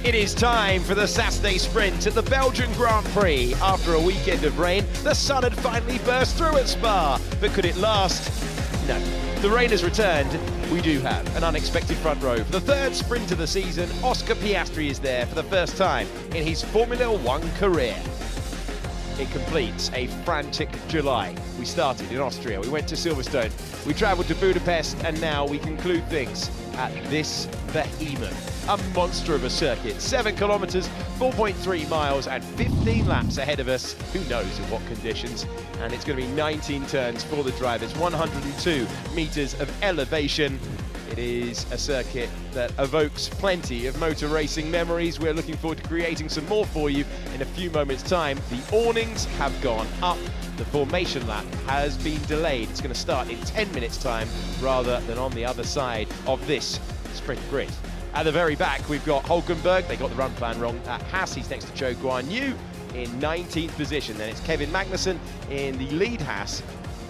It is time for the Saturday sprint at the Belgian Grand Prix. After a weekend of rain, the sun had finally burst through at Spa. But could it last? No. The rain has returned. We do have an unexpected front row. For the third sprint of the season, Oscar Piastri is there for the first time in his Formula One career. It completes a frantic July. We started in Austria, we went to Silverstone, we travelled to Budapest, and now we conclude things at this behemoth. A monster of a circuit, 7 kilometres, 4.3 miles and 15 laps ahead of us. Who knows in what conditions? And it's going to be 19 turns for the drivers, 102 metres of elevation. It is a circuit that evokes plenty of motor racing memories. We're looking forward to creating some more for you in a few moments' time. The awnings have gone up. The formation lap has been delayed. It's going to start in 10 minutes' time rather than on the other side of this sprint grid. At the very back, we've got Hulkenberg. They got the run plan wrong. At Haas, he's next to Joe Guan Yu in 19th position. Then it's Kevin Magnussen in the lead Haas,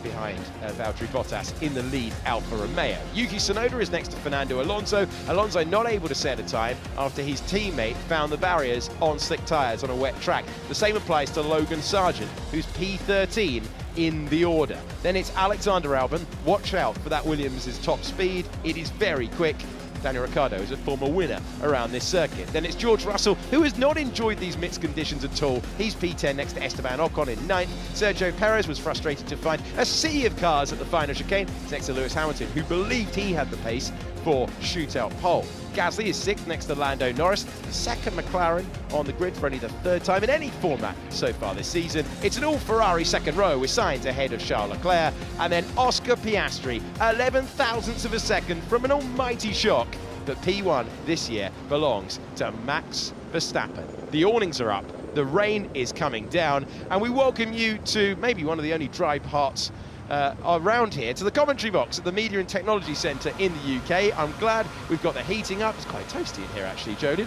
behind Valtteri Bottas in the lead Alfa Romeo. Yuki Tsunoda is next to Fernando Alonso. Alonso not able to set a time after his teammate found the barriers on slick tyres on a wet track. The same applies to Logan Sargent, who's P13 in the order. Then it's Alexander Albon. Watch out for that Williams' top speed. It is very quick. Daniel Ricciardo is a former winner around this circuit. Then it's George Russell, who has not enjoyed these mixed conditions at all. He's P10 next to Esteban Ocon in 9th. Sergio Perez was frustrated to find a sea of cars at the final chicane. He's next to Lewis Hamilton, who believed he had the pace for shootout pole. Gasly is 6th next to Lando Norris, the second McLaren on the grid for only the third time in any format so far this season. It's an all-Ferrari second row with Sainz ahead of Charles Leclerc, and then Oscar Piastri, 11 thousandths of a second from an almighty shock. But P1 this year belongs to Max Verstappen. The awnings are up, the rain is coming down, and we welcome you to maybe one of the only dry parts around here, to the commentary box at the Media and Technology Centre in the UK. I'm glad we've got the heating up. It's quite toasty in here actually, Jodin.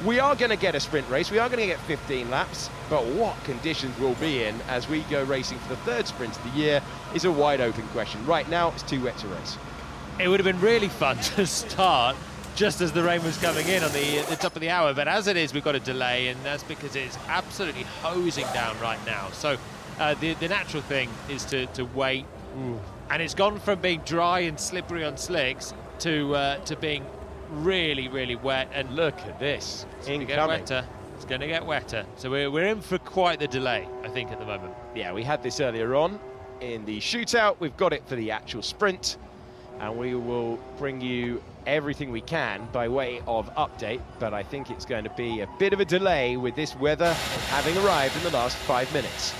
We are going to get a sprint race, we are going to get 15 laps, but what conditions we'll be in as we go racing for the third sprint of the year is a wide open question. Right now, it's too wet to race. It would have been really fun to start just as the rain was coming in on the top of the hour, but as it is, we've got a delay, and that's because it's absolutely hosing down right now. So the natural thing is to wait. Ooh. And it's gone from being dry and slippery on slicks to being really, really wet. And look at this, it's going to get wetter. It's going to get wetter. So we're in for quite the delay, I think, at the moment. Yeah, we had this earlier on in the shootout. We've got it for the actual sprint, and we will bring you everything we can by way of update, but I think it's going to be a bit of a delay with this weather having arrived in the last 5 minutes.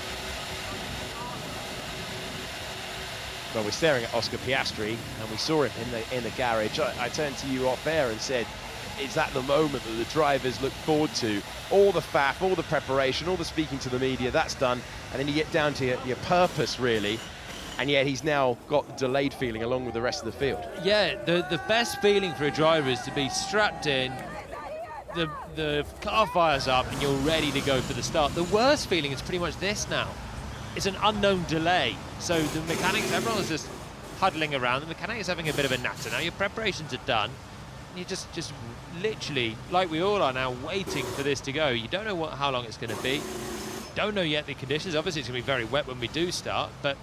Well, we're staring at Oscar Piastri, and we saw him in the garage. I turned to you off air and said, is that the moment that the drivers look forward to? All the faff, all the preparation, all the speaking to the media, that's done, and then you get down to your purpose, really. And yet he's now got the delayed feeling along with the rest of the field. Yeah, the best feeling for a driver is to be strapped in, the car fires up, and you're ready to go for the start. The worst feeling is pretty much this now. It's an unknown delay. So the mechanics, everyone's just huddling around. The mechanic is having a bit of a natter. Now your preparations are done. And you're just literally, like we all are now, waiting for this to go. You don't know how long it's going to be. Don't know yet the conditions. Obviously it's going to be very wet when we do start, but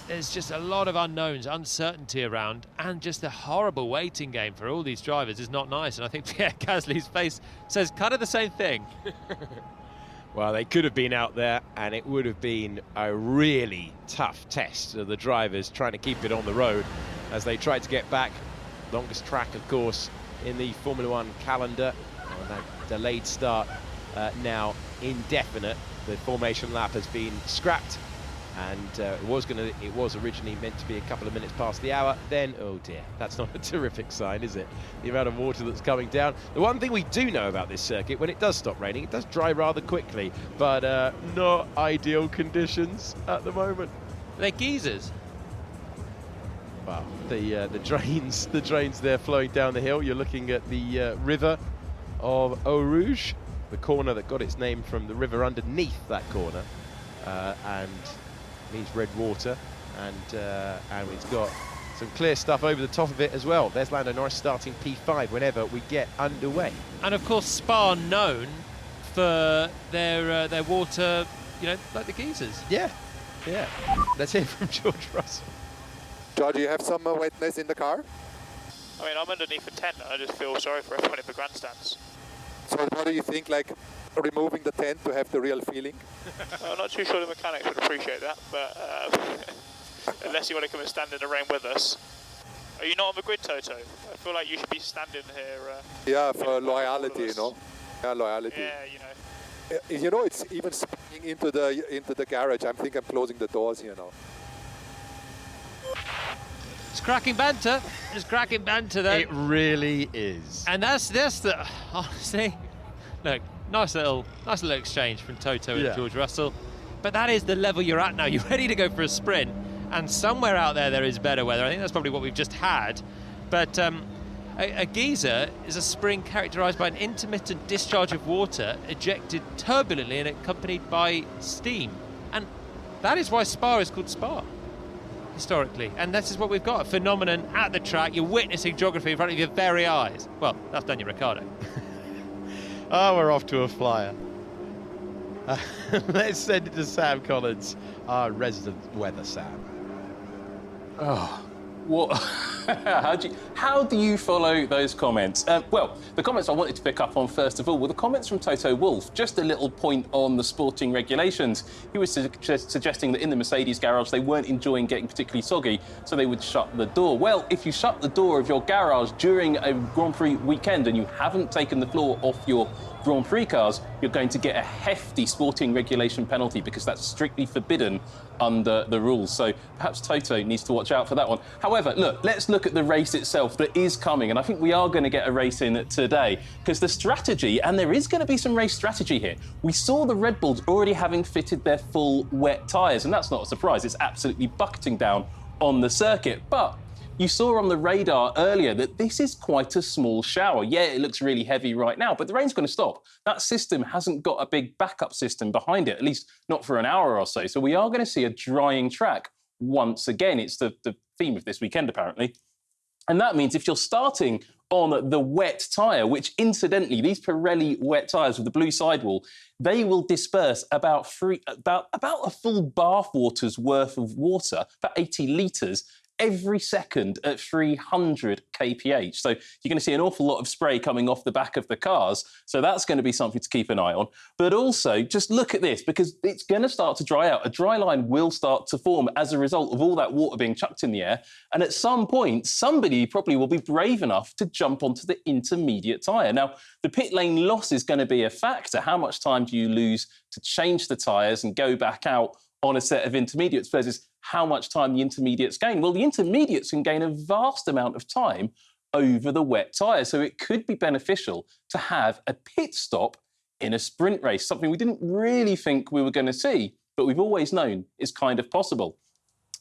there's just a lot of unknowns, uncertainty around, and just a horrible waiting game for all these drivers is not nice. And I think Pierre Gasly's face says kind of the same thing. Well, they could have been out there, and it would have been a really tough test of the drivers trying to keep it on the road as they tried to get back. Longest track, of course, in the Formula One calendar. And that delayed start now indefinite. The formation lap has been scrapped. And it was originally meant to be a couple of minutes past the hour. Then, oh dear, that's not a terrific sign, is it? The amount of water that's coming down. The one thing we do know about this circuit, when it does stop raining, it does dry rather quickly, but not ideal conditions at the moment. They're geysers. Well, the drains there flowing down the hill. You're looking at the river of Eau Rouge, the corner that got its name from the river underneath that corner, and means red water, and it's got Some clear stuff over the top of it as well. There's Lando Norris starting P5 whenever we get underway. And of course, Spa known for their water, you know, like the geysers. Yeah. Let's hear from George Russell. George, you have some wetness in the car? I mean, I'm underneath a tent and I just feel sorry for everyone in the grandstands. So what do you think, like removing the tent to have the real feeling? I'm not too sure the mechanics would appreciate that, but unless you want to come and stand in the rain with us. Are you not on the grid, Toto? I feel like you should be standing here. Yeah, for loyalty, you know. Yeah, loyalty. Yeah, you know. You know, it's even spinning into the garage. I think I'm closing the doors here now. It's cracking banter. It's cracking banter there. It really is. And that's the honestly, look, nice little exchange from Toto and George Russell. But that is the level you're at now. You're ready to go for a sprint, and somewhere out there is better weather. I think that's probably what we've just had. But a geyser is a spring characterised by an intermittent discharge of water ejected turbulently and accompanied by steam. And that is why Spa is called Spa, historically. And this is what we've got, a phenomenon at the track. You're witnessing geography in front of your very eyes. Well, that's Daniel Ricciardo. Oh, we're off to a flyer. Let's send it to Sam Collins, our resident weather Sam. Oh, what? How do you follow those comments? Well, the comments I wanted to pick up on first of all were the comments from Toto Wolff. Just a little point on the sporting regulations. He was suggesting that in the Mercedes garage they weren't enjoying getting particularly soggy, so they would shut the door. Well, if you shut the door of your garage during a Grand Prix weekend and you haven't taken the floor off your Grand Prix cars, you're going to get a hefty sporting regulation penalty because that's strictly forbidden under the rules. So perhaps Toto needs to watch out for that one. However, look, let's look at the race itself that is coming, and I think we are going to get a race in today because the strategy, and there is going to be some race strategy here. We saw the Red Bulls already having fitted their full wet tyres, and that's not a surprise. It's absolutely bucketing down on the circuit, but you saw on the radar earlier that this is quite a small shower. Yeah, it looks really heavy right now, but the rain's going to stop. That system hasn't got a big backup system behind it, at least not for an hour or so. So we are going to see a drying track once again. It's the theme of this weekend, apparently. And that means if you're starting on the wet tyre, which incidentally, these Pirelli wet tyres with the blue sidewall, they will disperse about a full bath water's worth of water, about 80 litres, every second at 300 kph. So you're going to see an awful lot of spray coming off the back of the cars. So that's going to be something to keep an eye on. But also, just look at this, because it's going to start to dry out. A dry line will start to form as a result of all that water being chucked in the air. And at some point, somebody probably will be brave enough to jump onto the intermediate tyre. Now, the pit lane loss is going to be a factor. How much time do you lose to change the tyres and go back out on a set of intermediates versus how much time the intermediates gain? Well, the intermediates can gain a vast amount of time over the wet tyre, so it could be beneficial to have a pit stop in a sprint race, something we didn't really think we were going to see, but we've always known is kind of possible.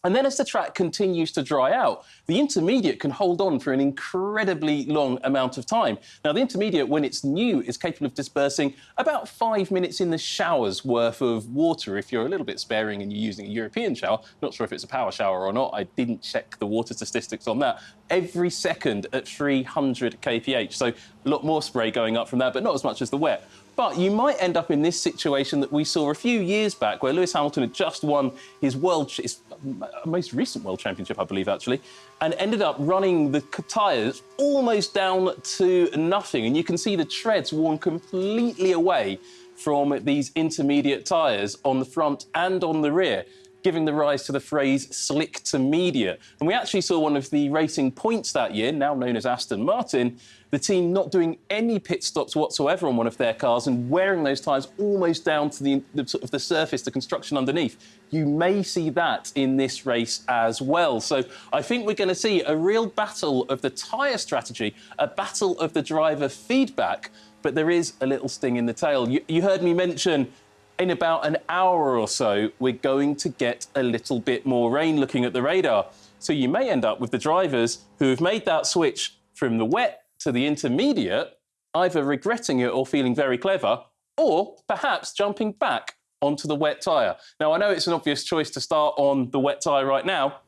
And then as the track continues to dry out, the intermediate can hold on for an incredibly long amount of time. Now, the intermediate, when it's new, is capable of dispersing about 5 minutes in the shower's worth of water. If you're a little bit sparing and you're using a European shower, not sure if it's a power shower or not, I didn't check the water statistics on that, every second at 300 kph. So a lot more spray going up from that, but not as much as the wet. But you might end up in this situation that we saw a few years back where Lewis Hamilton had just won his most recent World Championship, I believe, actually, and ended up running the tyres almost down to nothing. And you can see the treads worn completely away from these intermediate tyres on the front and on the rear, giving the rise to the phrase slick to media. And we actually saw one of the Racing Points that year, now known as Aston Martin, the team not doing any pit stops whatsoever on one of their cars and wearing those tyres almost down to the surface, the construction underneath. You may see that in this race as well. So I think we're going to see a real battle of the tyre strategy, a battle of the driver feedback, but there is a little sting in the tail. You heard me mention in about an hour or so, we're going to get a little bit more rain looking at the radar. So you may end up with the drivers who have made that switch from the wet to the intermediate, either regretting it or feeling very clever, or perhaps jumping back onto the wet tyre. Now, I know it's an obvious choice to start on the wet tyre right now,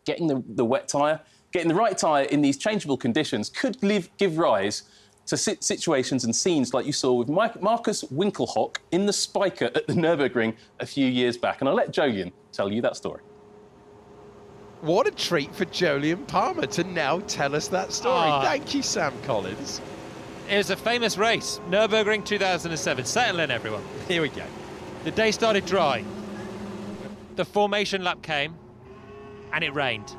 getting the wet tyre, getting the right tyre in these changeable conditions could give rise to situations and scenes like you saw with Marcus Winkelhock in the Spiker at the Nürburgring a few years back. And I'll let Jolyon tell you that story. What a treat for Jolyon Palmer to now tell us that story. Thank you, Sam Collins. It was a famous race, Nürburgring 2007. Settle in, everyone. Here we go. The day started dry. The formation lap came, and it rained.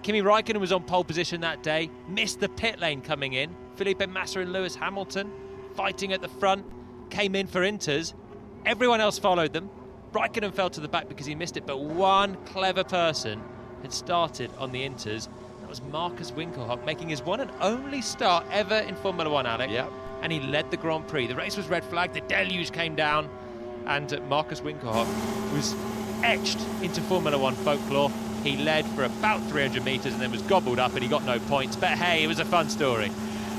Kimi Räikkönen was on pole position that day, missed the pit lane coming in. Felipe Massa and Lewis Hamilton fighting at the front, came in for inters. Everyone else followed them. Räikkönen fell to the back because he missed it, but one clever person had started on the inters. That was Marcus Winkelhock, making his one and only start ever in Formula One, Alex. Yep. And he led the Grand Prix. The race was red flagged, the deluge came down, and Marcus Winkelhock was etched into Formula One folklore. He led for about 300 metres and then was gobbled up and he got no points. But hey, it was a fun story.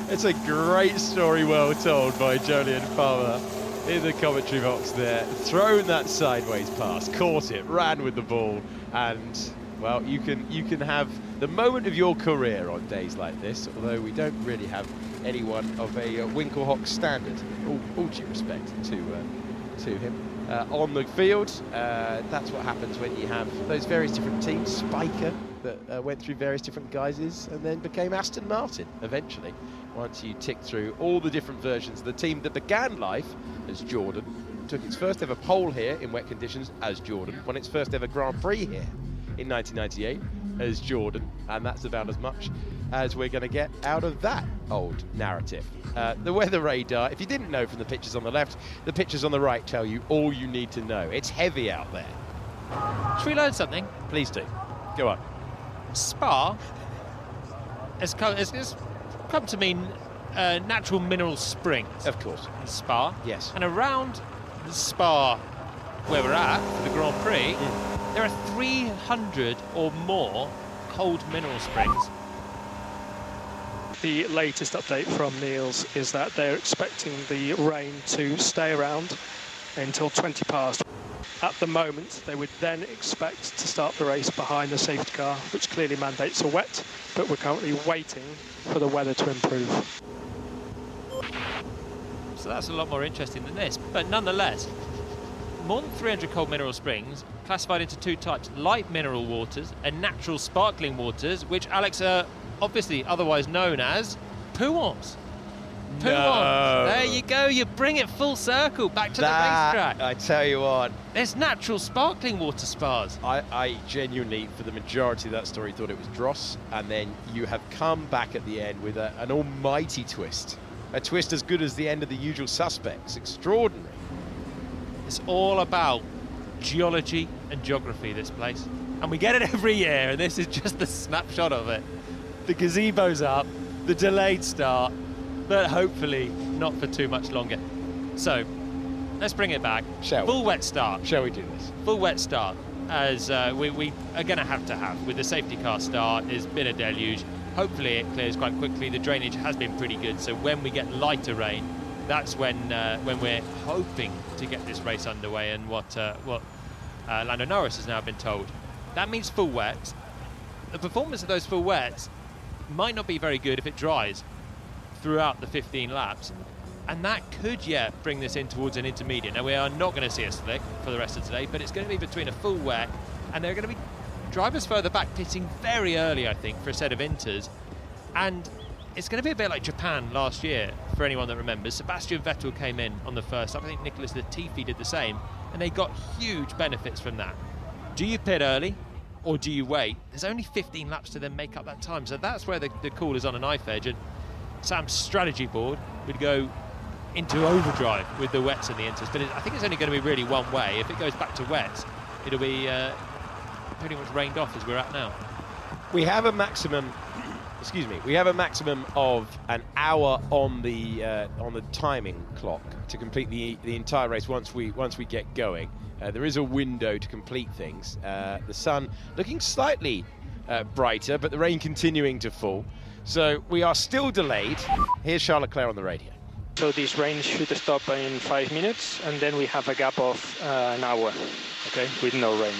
It's a great story, well told by Jolyon Palmer in the commentary box there. Thrown that sideways pass, caught it, ran with the ball, and well, you can have the moment of your career on days like this. Although we don't really have anyone of a Winkelhock standard. All due respect to him. On the field, that's what happens when you have those various different teams. Spiker that went through various different guises and then became Aston Martin eventually, once you tick through all the different versions of the team that began life as Jordan, took its first ever pole here in wet conditions as Jordan, won its first ever Grand Prix here in 1998 as Jordan, and that's about as much as we're going to get out of that old narrative. The weather radar, if you didn't know from the pictures on the left, the pictures on the right tell you all you need to know. It's heavy out there. Should we learn something? Please do. Go on. Spa has come to mean natural mineral springs. Of course. Spa. Yes. And around the Spa where we're at, for the Grand Prix, there are 300 or more cold mineral springs. The latest update from Niels is that they're expecting the rain to stay around until 20 past. At the moment, they would then expect to start the race behind the safety car, which clearly mandates a wet, but we're currently waiting for the weather to improve. So that's a lot more interesting than this, but nonetheless, more than 300 cold mineral springs classified into two types: light mineral waters and natural sparkling waters, which, Alex, are obviously otherwise known as puons. No. There you go, you bring it full circle back to the racetrack. I tell you what, There's natural sparkling water spas. I genuinely, for the majority of that story, thought it was dross, and then you have come back at the end with an almighty twist. A twist as good as the end of The Usual Suspects. Extraordinary. It's all about geology and geography, this place. And we get it every year, and this is just the snapshot of it. The gazebo's up, the delayed start, but hopefully not for too much longer. So, let's bring it back. Shall we? Full wet start. Shall we do this? Full wet start, as we are going to have. With the safety car start, there's been a deluge. Hopefully it clears quite quickly. The drainage has been pretty good, so when we get lighter rain, that's when we're hoping to get this race underway, and what Lando Norris has now been told. That means full wet. The performance of those full wets might not be very good if it dries throughout the 15 laps, and that could bring this in towards an intermediate. Now, we are not going to see a slick for the rest of today, but it's going to be between a full wet, and there are going to be drivers further back pitting very early, I think, for a set of inters, and it's going to be a bit like Japan last year, for anyone that remembers. Sebastian Vettel came in on the first lap. I think Nicholas Latifi did the same, and they got huge benefits from that. Do you pit early, or do you wait? There's only 15 laps to then make up that time, so that's where the call is on a knife edge, and Sam's strategy board would go into overdrive with the wets and the inters, but I think it's only going to be really one way. If it goes back to wets, it'll be pretty much rained off as we're at now. We have a maximum. We have a maximum of an hour on the timing clock to complete the entire race. Once we get going, there is a window to complete things. The sun looking slightly brighter, but the rain continuing to fall. So we are still delayed. Here's Charles Leclerc on the radio. So this rain should stop in 5 minutes, and then we have a gap of an hour, okay, with no rain.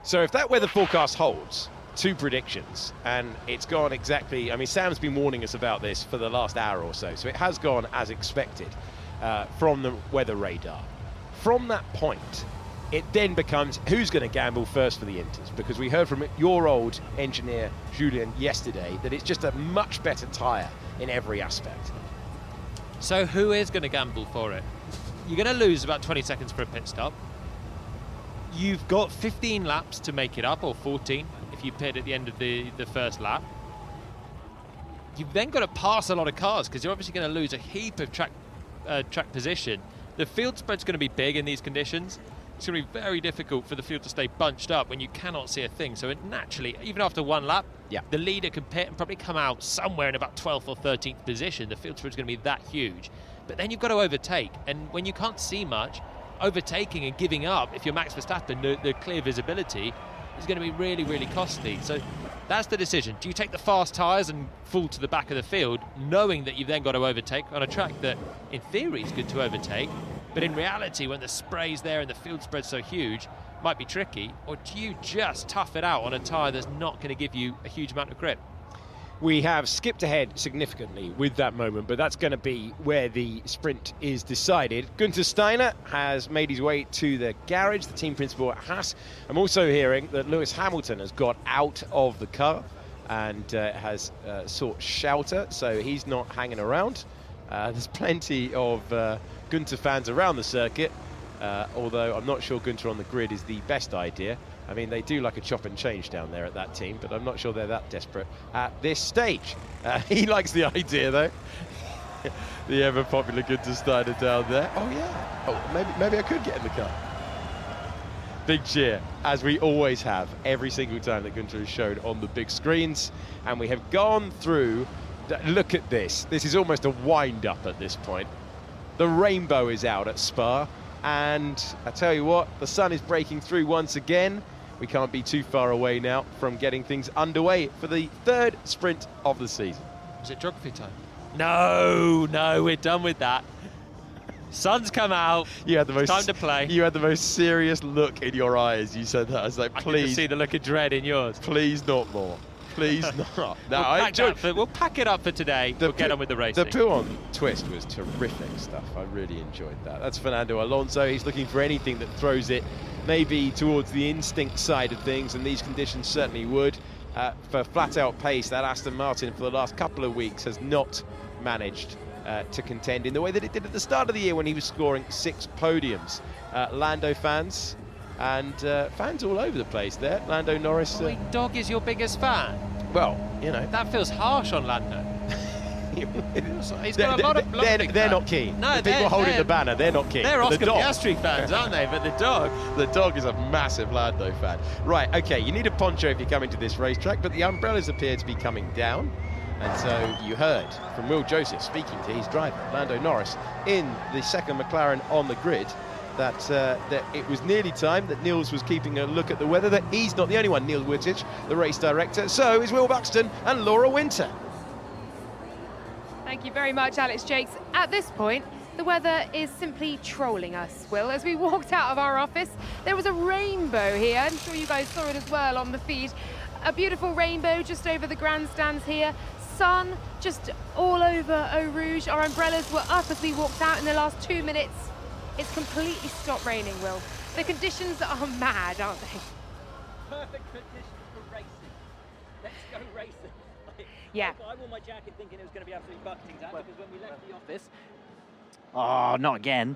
So if that weather forecast holds, 2 predictions, and it's gone exactly, I mean, Sam's been warning us about this for the last hour or so it has gone as expected from the weather radar. From that point, it then becomes who's going to gamble first for the Inters, because we heard from your old engineer, Julien, yesterday that it's just a much better tyre in every aspect. So who is going to gamble for it? You're going to lose about 20 seconds for a pit stop. You've got 15 laps to make it up, or 14 if you pit at the end of the first lap. You've then got to pass a lot of cars because you're obviously going to lose a heap of track position. The field spread's going to be big in these conditions. It's going to be very difficult for the field to stay bunched up when you cannot see a thing. So it naturally, even after 1 lap, the leader can pit and probably come out somewhere in about 12th or 13th position. The field spread's going to be that huge. But then you've got to overtake. And when you can't see much, overtaking and giving up, if you're Max Verstappen, the clear visibility is going to be really, really costly. So that's the decision. Do you take the fast tyres and fall to the back of the field, knowing that you've then got to overtake on a track that, in theory, is good to overtake, but in reality, when the spray's there and the field spread's so huge, might be tricky? Or do you just tough it out on a tyre that's not going to give you a huge amount of grip? We have skipped ahead significantly with that moment, but that's going to be where the sprint is decided. Günther Steiner has made his way to the garage, the team principal at Haas. I'm also hearing that Lewis Hamilton has got out of the car and has sought shelter, so he's not hanging around. There's plenty of Günther fans around the circuit, although I'm not sure Günther on the grid is the best idea. I mean, they do like a chop and change down there at that team, but I'm not sure they're that desperate at this stage. He likes the idea, though. The ever-popular Günther Steiner down there. Oh, yeah. Oh, maybe I could get in the car. Big cheer, as we always have, every single time that Günther is shown on the big screens. And we have gone through... Look at this. This is almost a wind-up at this point. The rainbow is out at Spa. And I tell you what, the sun is breaking through once again. We can't be too far away now from getting things underway for the 3rd sprint of the season. Is it geography time? No, we're done with that. Sun's come out. You had the most time to play. You had the most serious look in your eyes. You said that. I was like, I please. can see the look of dread in yours. Please not more. Please not. No, we'll pack it up for today. We'll get on with the racing. The Pouon twist was terrific stuff. I really enjoyed that. That's Fernando Alonso. He's looking for anything that throws it maybe towards the instinct side of things, and these conditions certainly would. For flat-out pace, that Aston Martin for the last couple of weeks has not managed to contend in the way that it did at the start of the year when he was scoring 6 podiums. Lando fans and fans all over the place there. Lando Norris. Dog is your biggest fan? Well, you know. That feels harsh on Lando. He's got a lot of they're not keen. No, the people holding the banner, they're not keen. They're Oscar Piastri fans, aren't they? But the dog is a massive Lando fan. Right, okay, you need a poncho if you're coming to this racetrack, but the umbrellas appear to be coming down. And so you heard from Will Joseph speaking to his driver, Lando Norris, in the 2nd McLaren on the grid, that it was nearly time that Niels was keeping a look at the weather, that he's not the only one, Neil Wittich, the race director, so is Will Buxton and Laura Winter. Thank you very much, Alex Jakes. At this point, the weather is simply trolling us, Will. As we walked out of our office, there was a rainbow here. I'm sure you guys saw it as well on the feed. A beautiful rainbow just over the grandstands here. Sun just all over Eau Rouge. Our umbrellas were up as we walked out in the last 2 minutes. It's completely stopped raining, Will. The conditions are mad, aren't they? Perfect conditions for racing. Let's go racing. Yeah. I wore my jacket thinking it was going to be absolutely bucketing down because when we left the office... Oh, not again.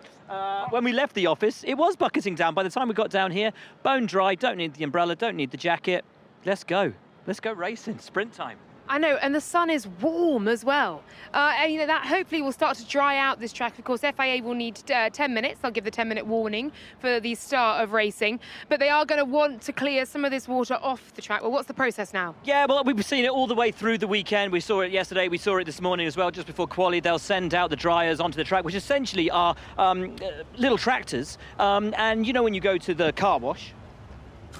When we left the office, it was bucketing down. By the time we got down here, bone dry, don't need the umbrella, don't need the jacket. Let's go. Let's go racing. Sprint time. I know, and the sun is warm as well. And, you know, that hopefully will start to dry out this track. Of course, FIA will need 10 minutes. They'll give the 10-minute warning for the start of racing. But they are going to want to clear some of this water off the track. Well, what's the process now? Yeah, well, we've seen it all the way through the weekend. We saw it yesterday. We saw it this morning as well, just before quali. They'll send out the dryers onto the track, which essentially are little tractors. And, you know, when you go to the car wash,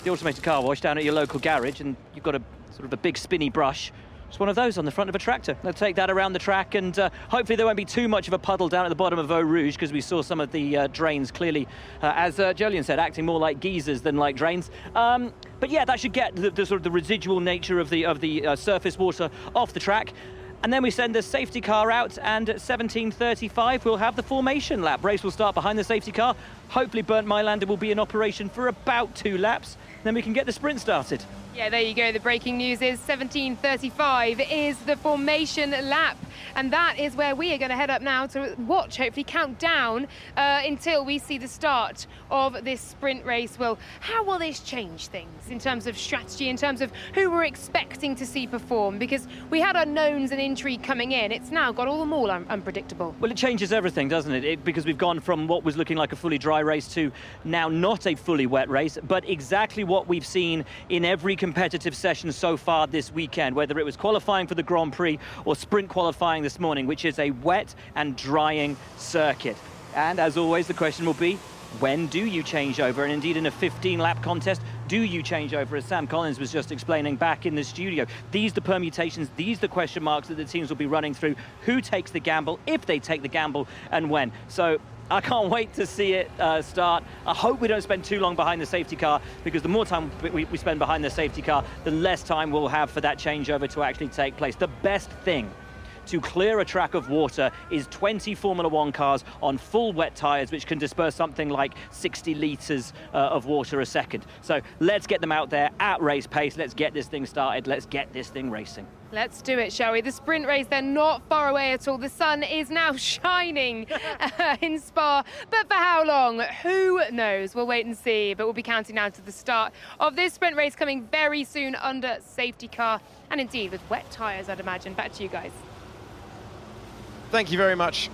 the automated car wash down at your local garage, and you've got a sort of a big spinny brush, It's one of those on the front of a tractor. They'll take that around the track, and hopefully there won't be too much of a puddle down at the bottom of Eau Rouge, because we saw some of the drains clearly, as Jolyon said, acting more like geysers than like drains. But yeah, that should get the sort of the residual nature of the surface water off the track. And then we send the safety car out, and at 17:35 we'll have the formation lap. Race will start behind the safety car. Hopefully Burnt Mylander will be in operation for about 2 laps. Then we can get the sprint started. Yeah, there you go. The breaking news is 17:35 is the formation lap. And that is where we are going to head up now to watch, hopefully count down until we see the start of this sprint race. Well, how will this change things in terms of strategy, in terms of who we're expecting to see perform? Because we had unknowns and intrigue coming in. It's now got all the more unpredictable. Well, it changes everything, doesn't it? Because we've gone from what was looking like a fully dry race to now not a fully wet race, but exactly what we've seen in every competitive session so far this weekend, whether it was qualifying for the Grand Prix or sprint qualifying this morning, which is a wet and drying circuit. And as always, the question will be, when do you change over? And indeed, in a 15-lap contest, do you change over? As Sam Collins was just explaining back in the studio, these the permutations, these the question marks that the teams will be running through. Who takes the gamble, if they take the gamble, and when? So I can't wait to see it start. I hope we don't spend too long behind the safety car, because the more time we spend behind the safety car, the less time we'll have for that changeover to actually take place. The best thing to clear a track of water is 20 Formula One cars on full wet tyres, which can disperse something like 60 litres of water a second. So let's get them out there at race pace. Let's get this thing started. Let's get this thing racing. Let's do it, shall we? The sprint race, they're not far away at all. The sun is now shining in Spa, but for how long? Who knows? We'll wait and see, but we'll be counting down to the start of this sprint race coming very soon under safety car, and indeed with wet tyres, I'd imagine. Back to you guys. Thank you very much,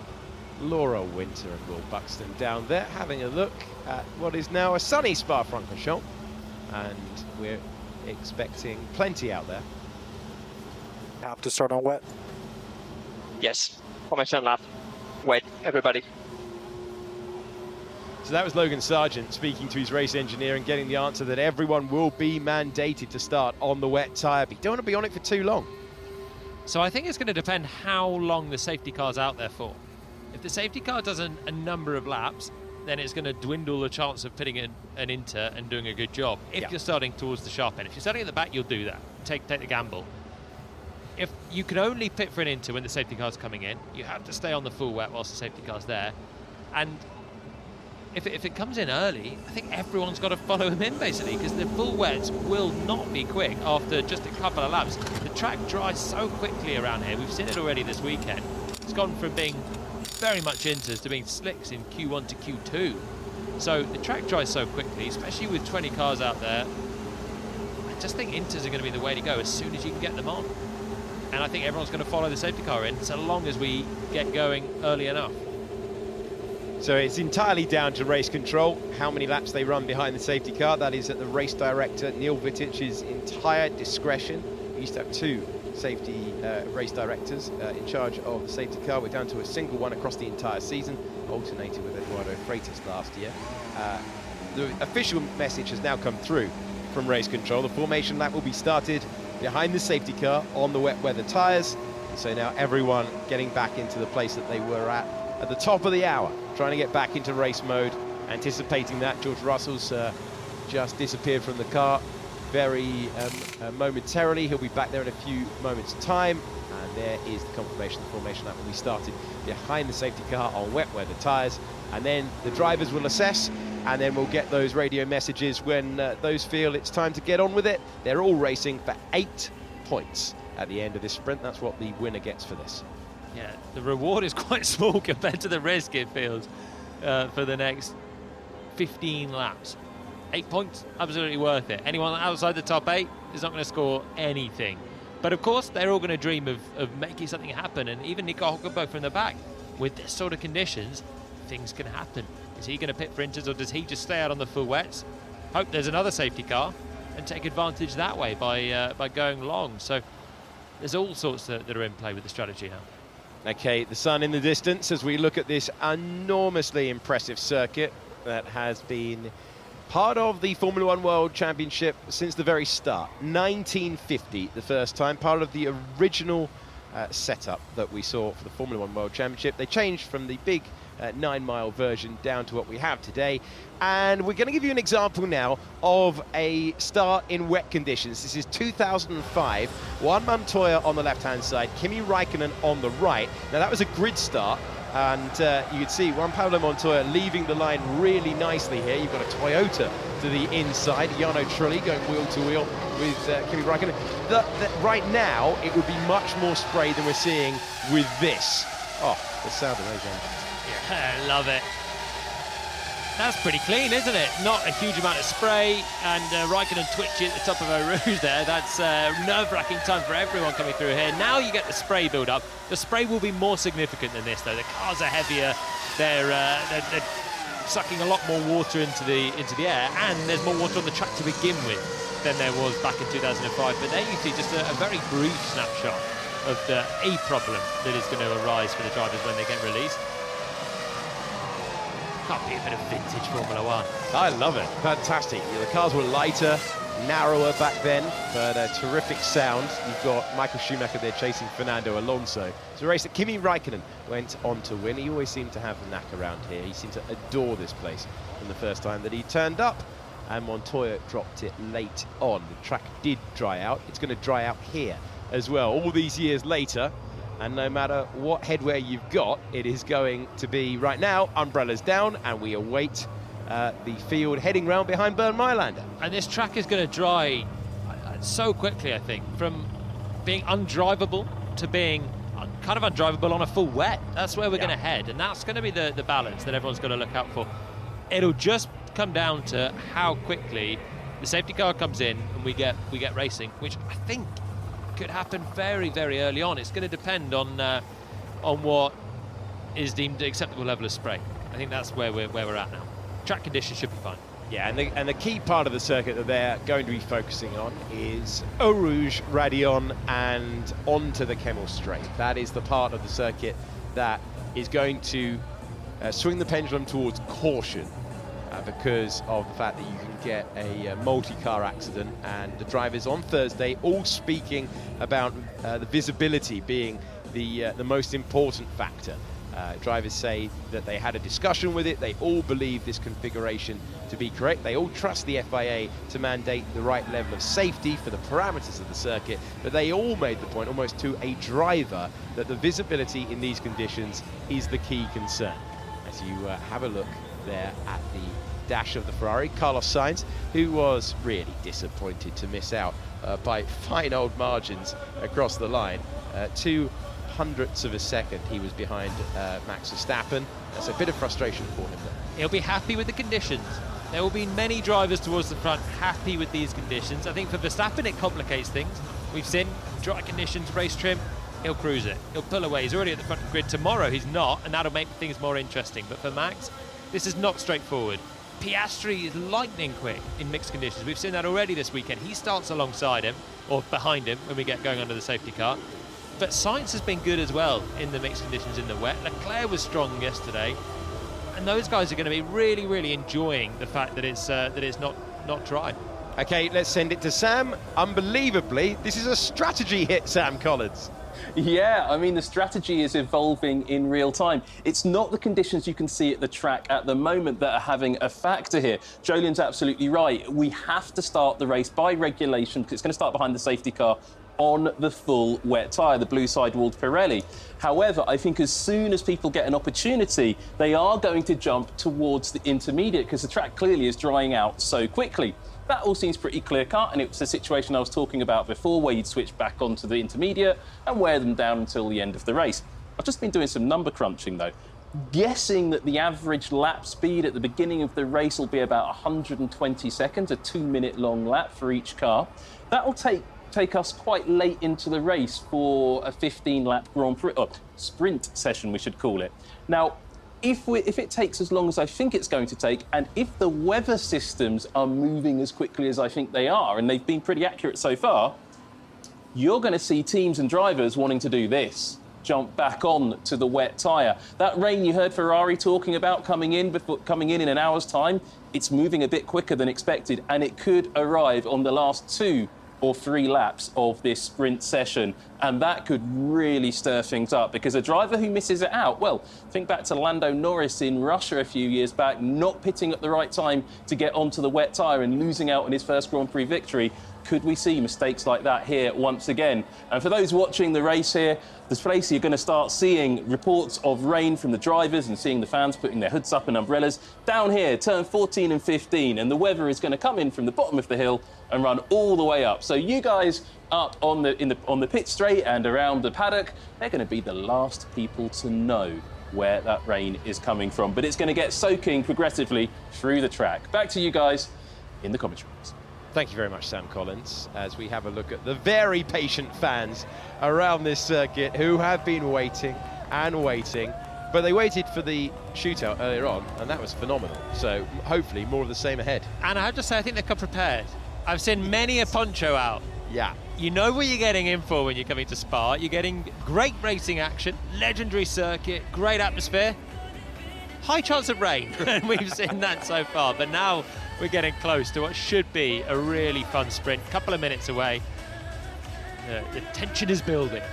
Laura Winter and Will Buxton down there, having a look at what is now a sunny Spa-Francorchamps, and we're expecting plenty out there. Have to start on wet. Yes, formation lap. Wait, everybody. So that was Logan Sargent speaking to his race engineer and getting the answer that everyone will be mandated to start on the wet tyre, but you don't want to be on it for too long. So I think it's going to depend how long the safety car's out there for. If the safety car does a number of laps, then it's going to dwindle the chance of putting in an inter and doing a good job. If you're starting towards the sharp end, if you're starting at the back, you'll do that. Take the gamble. If you can only pit for an inter when the safety car's coming in, you have to stay on the full wet whilst the safety car's there. And if it comes in early, I think everyone's got to follow him in, basically, because the full wets will not be quick after just a couple of laps. The track dries so quickly around here. We've seen it already this weekend. It's gone from being very much inters to being slicks in Q1 to Q2. So the track dries so quickly, especially with 20 cars out there. I just think inters are going to be the way to go as soon as you can get them on. And I think everyone's going to follow the safety car in so long as we get going early enough. So it's entirely down to race control, how many laps they run behind the safety car. That is at the race director, Neil Vittich's entire discretion. We used to have 2 safety race directors in charge of the safety car. We're down to a single one across the entire season, alternated with Eduardo Freitas last year. The official message has now come through from race control. The formation lap will be started behind the safety car on the wet weather tyres. So now everyone getting back into the place that they were at the top of the hour, trying to get back into race mode, anticipating that. George Russell's just disappeared from the car very momentarily. He'll be back there in a few moments' time. And there is the confirmation the formation lap will be started behind the safety car on wet weather tyres. And then the drivers will assess, and then we'll get those radio messages when those feel it's time to get on with it. They're all racing for 8 points at the end of this sprint. That's what the winner gets for this. Yeah, the reward is quite small compared to the risk, it feels, for the next 15 laps. 8 points, absolutely worth it. Anyone outside the top 8 is not going to score anything. But of course, they're all going to dream of making something happen. And even Nico Hulkenberg from the back, with this sort of conditions, things can happen. Is he going to pit for inters, or does he just stay out on the full wets? Hope there's another safety car and take advantage that way by going long. So there's all sorts that are in play with the strategy now. Okay, the sun in the distance as we look at this enormously impressive circuit that has been part of the Formula One World Championship since the very start. 1950, the first time, part of the original setup that we saw for the Formula One World Championship. They changed from the big 9-mile version down to what we have today. And we're going to give you an example now of a start in wet conditions. This is 2005. Juan Montoya on the left-hand side, Kimi Raikkonen on the right. Now, that was a grid start. And you can see Juan Pablo Montoya leaving the line really nicely here. You've got a Toyota to the inside. Jarno Trulli going wheel to wheel with Kimi Raikkonen. Right now, it would be much more spray than we're seeing with this. Oh, the sound of those engines. Yeah, I love it. That's pretty clean, isn't it? Not a huge amount of spray, and Raikkonen twitching at the top of Eau Rouge there. That's nerve-wracking time for everyone coming through here. Now you get the spray build-up. The spray will be more significant than this, though. The cars are heavier. They're sucking a lot more water into the air, and there's more water on the track to begin with than there was back in 2005. But there you see just a very brief snapshot of a problem that is going to arise for the drivers when they get released. Can't be a bit of vintage Formula One. I love it. Fantastic. Yeah, the cars were lighter, narrower back then, but a terrific sound. You've got Michael Schumacher there chasing Fernando Alonso. It's a race that Kimi Raikkonen went on to win. He always seemed to have the knack around here. He seemed to adore this place from the first time that he turned up, and Montoya dropped it late on. The track did dry out. It's going to dry out here as well. All these years later, and no matter what headwear you've got, it is going to be, right now, umbrellas down, and we await the field heading round behind Bernd Mailander. And this track is going to dry so quickly, I think, from being undrivable to being kind of undrivable on a full wet. That's where we're going to head, and that's going to be the balance that everyone's got to look out for. It'll just come down to how quickly the safety car comes in and we get racing, which I think could happen very, very early on. It's going to depend on what is deemed an acceptable level of spray. I think that's where we're at now. Track conditions should be fine. Yeah, and the key part of the circuit that they're going to be focusing on is Eau Rouge, Raidillon, and onto the Kemmel Straight. That is the part of the circuit that is going to swing the pendulum towards caution because of the fact that you can get a multi-car accident, and the drivers on Thursday all speaking about the visibility being the most important factor. Drivers say that they had a discussion with it. They all believe this configuration to be correct. They all trust the FIA to mandate the right level of safety for the parameters of the circuit, but they all made the point, almost to a driver, that the visibility in these conditions is the key concern. As you have a look there at the dash of the Ferrari, Carlos Sainz, who was really disappointed to miss out by fine old margins across the line. 0.02 of a second he was behind Max Verstappen. That's a bit of frustration for him there. He'll be happy with the conditions. There will be many drivers towards the front happy with these conditions. I think for Verstappen it complicates things. We've seen dry conditions, race trim, he'll cruise it. He'll pull away. He's already at the front of the grid. Tomorrow he's not, and that'll make things more interesting. But for Max, this is not straightforward. Piastri is lightning quick in mixed conditions. We've seen that already this weekend. He starts alongside him, or behind him, when we get going under the safety car. But Sainz has been good as well in the mixed conditions in the wet. Leclerc was strong yesterday. And those guys are going to be really, really enjoying the fact that it's not dry. Okay, let's send it to Sam. Unbelievably, this is a strategy hit, Sam Collins. Yeah, I mean, the strategy is evolving in real time. It's not the conditions you can see at the track at the moment that are having a factor here. Jolyon's absolutely right. We have to start the race by regulation, because it's going to start behind the safety car on the full wet tyre, the blue sidewalled Pirelli. However, I think as soon as people get an opportunity, they are going to jump towards the intermediate, because the track clearly is drying out so quickly. That all seems pretty clear-cut, and it was the situation I was talking about before, where you'd switch back onto the intermediate and wear them down until the end of the race. I've just been doing some number crunching, though. Guessing that the average lap speed at the beginning of the race will be about 120 seconds, a 2-minute long lap for each car. That will take us quite late into the race for a 15-lap Grand Prix, or sprint session, we should call it. Now, if it takes as long as I think it's going to take, and if the weather systems are moving as quickly as I think they are, and they've been pretty accurate so far, you're going to see teams and drivers wanting to do this. jump back on to the wet tyre. That rain you heard Ferrari talking about coming in in an hour's time, it's moving a bit quicker than expected, and it could arrive on the last 2 or 3 laps of this sprint session, and that could really stir things up, because a driver who misses it out, well, think back to Lando Norris in Russia a few years back, not pitting at the right time to get onto the wet tyre and losing out on his first Grand Prix victory. Could we see mistakes like that here once again? And for those watching the race here, this place you're going to start seeing reports of rain from the drivers and seeing the fans putting their hoods up and umbrellas. Down here, turn 14 and 15, and the weather is going to come in from the bottom of the hill and run all the way up. So you guys up on the pit straight and around the paddock, they're going to be the last people to know where that rain is coming from. But it's going to get soaking progressively through the track. Back to you guys in the commentary rooms. Thank you very much, Sam Collins, as we have a look at the very patient fans around this circuit who have been waiting and waiting, but they waited for the shootout earlier on, and that was phenomenal. So hopefully more of the same ahead. And I have to say, I think they've come prepared. I've seen many a poncho out. Yeah. You know what you're getting in for when you're coming to Spa. You're getting great racing action, legendary circuit, great atmosphere, high chance of rain, and we've seen that so far. But now we're getting close to what should be a really fun sprint. Couple of minutes away. The tension is building.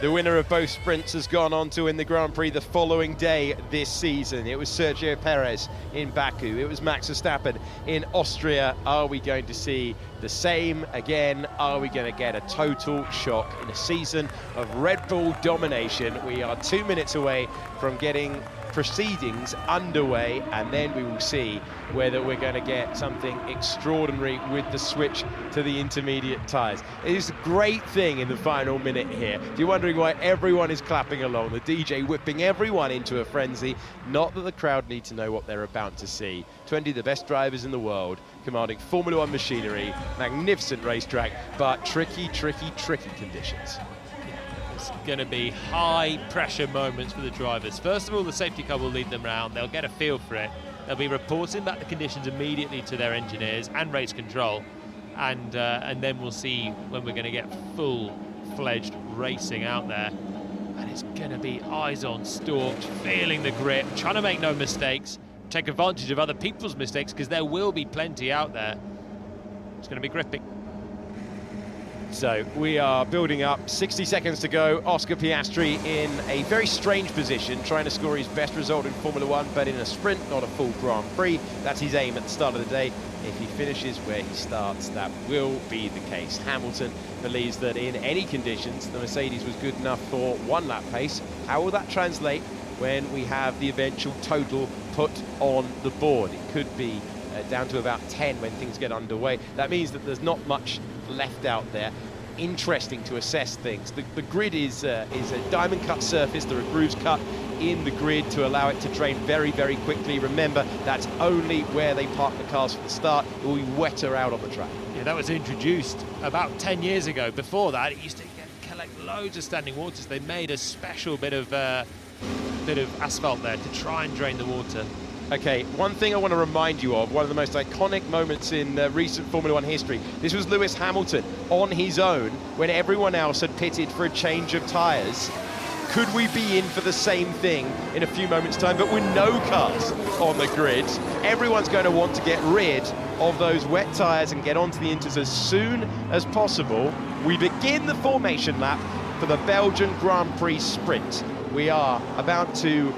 The winner of both sprints has gone on to win the Grand Prix the following day this season. It was Sergio Perez in Baku. It was Max Verstappen in Austria. Are we going to see the same again? Are we going to get a total shock in a season of Red Bull domination? We are 2 minutes away from getting proceedings underway, and then we will see whether we're going to get something extraordinary with the switch to the intermediate tyres. It is a great thing in the final minute here. If you're wondering why everyone is clapping along, the DJ whipping everyone into a frenzy, not that the crowd need to know what they're about to see. 20 of the best drivers in the world commanding Formula One machinery, magnificent racetrack, but tricky conditions. It's going to be high pressure moments for the drivers. First of all, the safety car will lead them round. They'll get a feel for it. They'll be reporting back the conditions immediately to their engineers and race control, and then we'll see when we're going to get full-fledged racing out there. And it's going to be eyes on stalked, feeling the grip, trying to make no mistakes, take advantage of other people's mistakes, because there will be plenty out there. It's going to be gripping. So we are building up, 60 seconds to go. Oscar Piastri in a very strange position, trying to score his best result in Formula One, but in a sprint, not a full Grand Prix. That's his aim at the start of the day. If he finishes where he starts, that will be the case. Hamilton believes that in any conditions, the Mercedes was good enough for 1 lap pace. How will that translate when we have the eventual total put on the board? It could be down to about 10 when things get underway. That means that there's not much left out there. Interesting to assess things. The grid is a diamond cut surface. There are grooves cut in the grid to allow it to drain very quickly. Remember, that's only where they park the cars for the start. It will be wetter out on the track. Yeah, that was introduced about 10 years ago. Before that, it used to collect loads of standing waters. They made a special bit of asphalt there to try and drain the water. Okay, one thing I want to remind you of, one of the most iconic moments in recent Formula One history. This was Lewis Hamilton on his own when everyone else had pitted for a change of tyres. Could we be in for the same thing in a few moments' time, but with no cars on the grid? Everyone's going to want to get rid of those wet tyres and get onto the inters as soon as possible. We begin the formation lap for the Belgian Grand Prix sprint. We are about to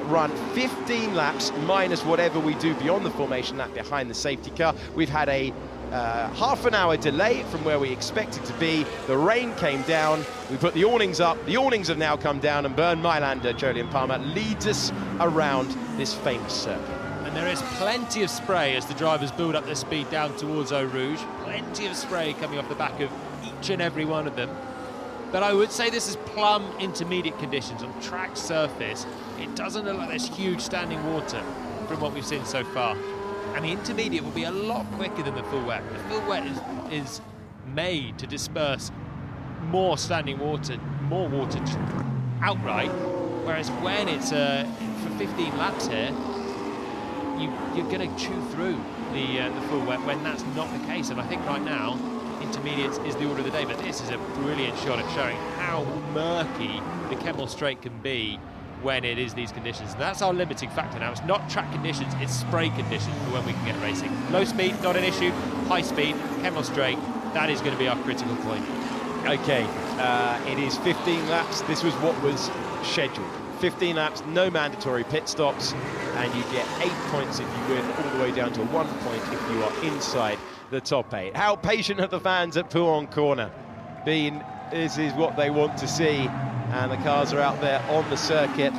run 15 laps minus whatever we do beyond the formation lap behind the safety car. We've had a half an hour delay from where we expected to be. The rain came down, we put the awnings up, the awnings have now come down, and Bernd Mailander, Jolyon Palmer, leads us around this famous circuit. And there is plenty of spray as the drivers build up their speed down towards Eau Rouge. Plenty of spray coming off the back of each and every one of them. But I would say this is plumb intermediate conditions on track surface. It doesn't look like there's huge standing water from what we've seen so far. And the intermediate will be a lot quicker than the full wet. The full wet is made to disperse more standing water, more water outright. Whereas when it's for 15 laps here, you're going to chew through the full wet when that's not the case. And I think right now, intermediates is the order of the day, but this is a brilliant shot at showing how murky the Kemmel Straight can be when it is these conditions. That's our limiting factor now. It's not track conditions, it's spray conditions for when we can get racing. Low speed, not an issue. High speed, Kemmel Straight, that is going to be our critical point. Okay, it is 15 laps. This was what was scheduled. 15 laps, no mandatory pit stops, and you get 8 points if you win, all the way down to 1 point if you are inside the top 8. How patient have the fans at Pouhon Corner been? This is what they want to see, and the cars are out there on the circuit.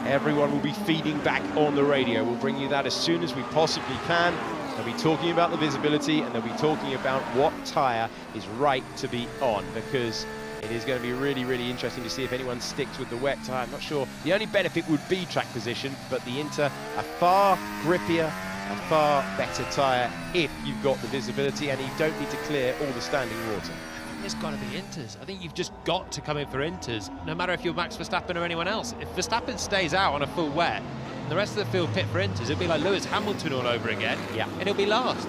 Everyone will be feeding back on the radio. We'll bring you that as soon as we possibly can. They'll be talking about the visibility, and they'll be talking about what tyre is right to be on, because it is going to be really, really interesting to see if anyone sticks with the wet tyre. I'm not sure. The only benefit would be track position, but the Inter, a far grippier, a far better tyre if you've got the visibility and you don't need to clear all the standing water. It's got to be Inters. I think you've just got to come in for Inters, no matter if you're Max Verstappen or anyone else. If Verstappen stays out on a full wet, and the rest of the field pit for Inters, it'll be like Lewis Hamilton all over again, and he'll be last.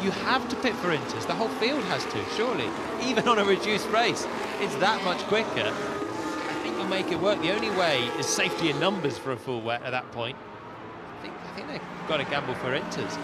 You have to pit for Inters. The whole field has to, surely. Even on a reduced race, it's that much quicker. I think you'll make it work. The only way is safety in numbers for a full wet at that point. I think they've got to gamble for Inters.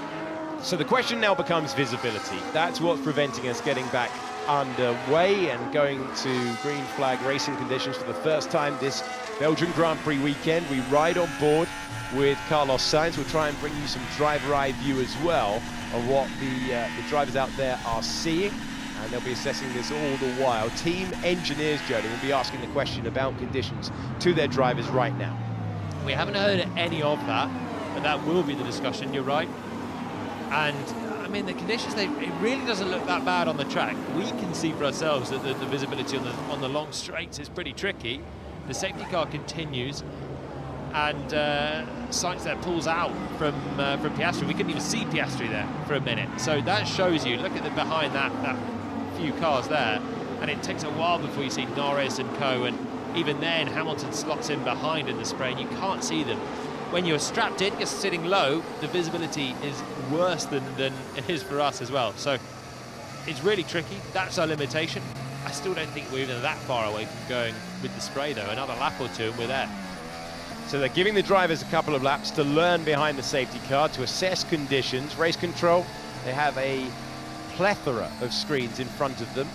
So the question now becomes visibility. That's what's preventing us getting back underway and going to green flag racing conditions for the first time this Belgian Grand Prix weekend. We ride on board with Carlos Sainz. We'll try and bring you some driver eye view as well of what the drivers out there are seeing, and they'll be assessing this all the while. Team engineers, Jody, will be asking the question about conditions to their drivers right now. We haven't heard any of that, but that will be the discussion, you're right. And I mean, the conditions, it really doesn't look that bad on the track. We can see for ourselves that the visibility on the long straights is pretty tricky. The safety car continues, and Sainz there pulls out from Piastri. We couldn't even see Piastri there for a minute. So that shows you, look at the behind that few cars there, and it takes a while before you see Norris and co, and even then Hamilton slots in behind in the spray, and you can't see them. When you're strapped in, you're sitting low, the visibility is worse than it is for us as well. So it's really tricky. That's our limitation. I still don't think we're even that far away from going with the spray, though. Another lap or two and we're there. So they're giving the drivers a couple of laps to learn behind the safety car, to assess conditions. Race control, they have a plethora of screens in front of them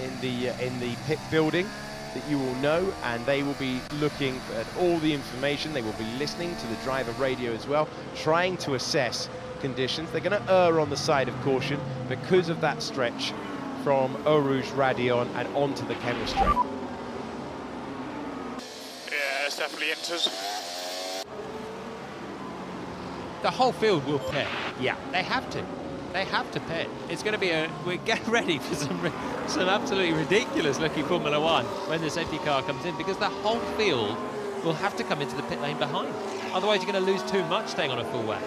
in the pit building that you will know, and they will be looking at all the information. They will be listening to the driver radio as well, trying to assess conditions. They're going to err on the side of caution because of that stretch from Eau Rouge Radion and onto the Kemmel Straight. Yeah, it's definitely Inters. The whole field will pit. Yeah, they have to. They have to pit. It's going to be we get ready for some absolutely ridiculous looking Formula One when the safety car comes in, because the whole field will have to come into the pit lane behind. Otherwise, you're going to lose too much staying on a full wet.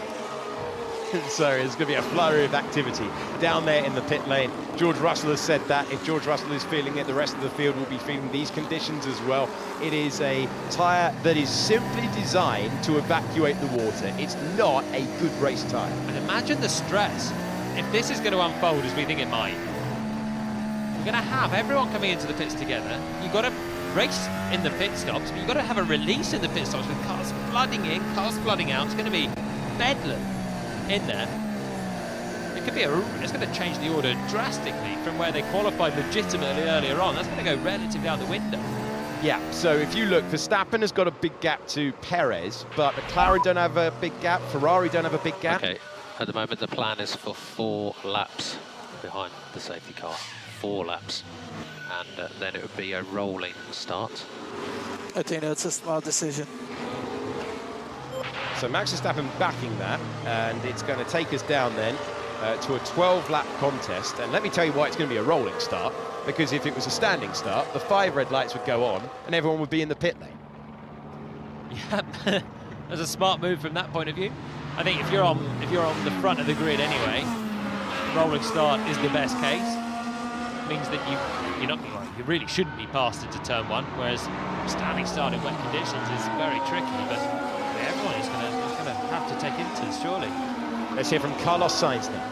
So it's going to be a flurry of activity down there in the pit lane. George Russell has said that if George Russell is feeling it, the rest of the field will be feeling these conditions as well. It is a tyre that is simply designed to evacuate the water. It's not a good race tyre. And imagine the stress if this is going to unfold as we think it might. We're going to have everyone coming into the pits together. You've got to race in the pit stops, but you've got to have a release in the pit stops with cars flooding in, cars flooding out. It's going to be bedlam in there. It could be it's going to change the order drastically from where they qualified legitimately earlier on. That's going to go relatively out the window. Yeah, so if you look, Verstappen has got a big gap to Perez, but McLaren don't have a big gap, Ferrari don't have a big gap. Okay, at the moment the plan is for 4 laps behind the safety car. 4 laps. And then it would be a rolling start. I think that's a smart decision. So Max Verstappen backing that, and it's going to take us down then to a 12-lap contest. And let me tell you why it's going to be a rolling start, because if it was a standing start, the 5 red lights would go on and everyone would be in the pit lane. Yeah, that's a smart move from that point of view. I think if you're on the front of the grid anyway, rolling start is the best case. It means that you really shouldn't be passed into turn 1, whereas standing start in wet conditions is very tricky, but everyone is going to have to take inters, surely. Let's hear from Carlos Sainz now.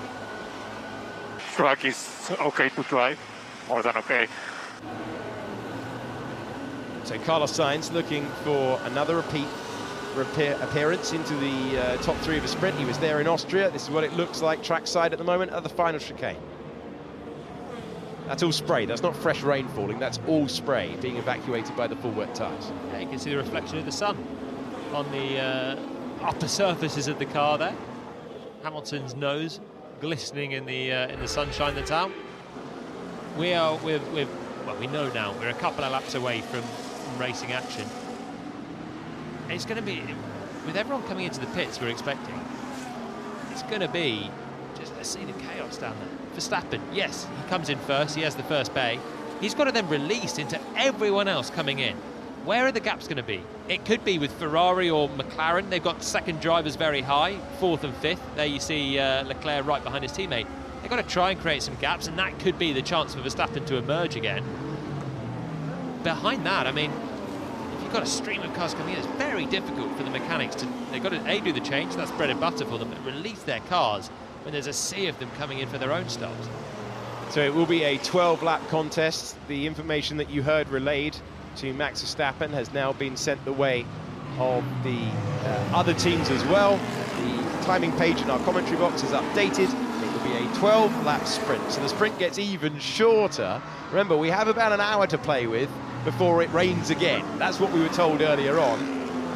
track is okay to drive, more than okay. So Carlos Sainz looking for another appearance into the top 3 of a sprint. He was there in Austria. This is what it looks like trackside at the moment at the final chicane. That's all spray. That's not fresh rain falling. That's all spray being evacuated by the full wet tyres. Yeah, you can see the reflection of the sun on the upper surfaces of the car there. Hamilton's nose glistening in the sunshine that's out. We know now we're a couple of laps away from racing action. It's going to be, with everyone coming into the pits we're expecting, it's going to be just a scene of chaos down there. Verstappen, yes, he comes in first, he has the first bay. He's got to then release into everyone else coming in. Where are the gaps going to be? It could be with Ferrari or McLaren. They've got second drivers very high, 4th and 5th. There you see Leclerc right behind his teammate. They've got to try and create some gaps, and that could be the chance for Verstappen to emerge again. Behind that, I mean, if you've got a stream of cars coming in, it's very difficult for the mechanics to... They've got to, A, do the change, that's bread and butter for them, but release their cars when there's a sea of them coming in for their own stops. So it will be a 12-lap contest. The information that you heard relayed to Max Verstappen has now been sent the way of the other teams as well. The timing page in our commentary box is updated. It will be a 12-lap sprint, so the sprint gets even shorter. Remember, we have about an hour to play with before it rains again. That's what we were told earlier on,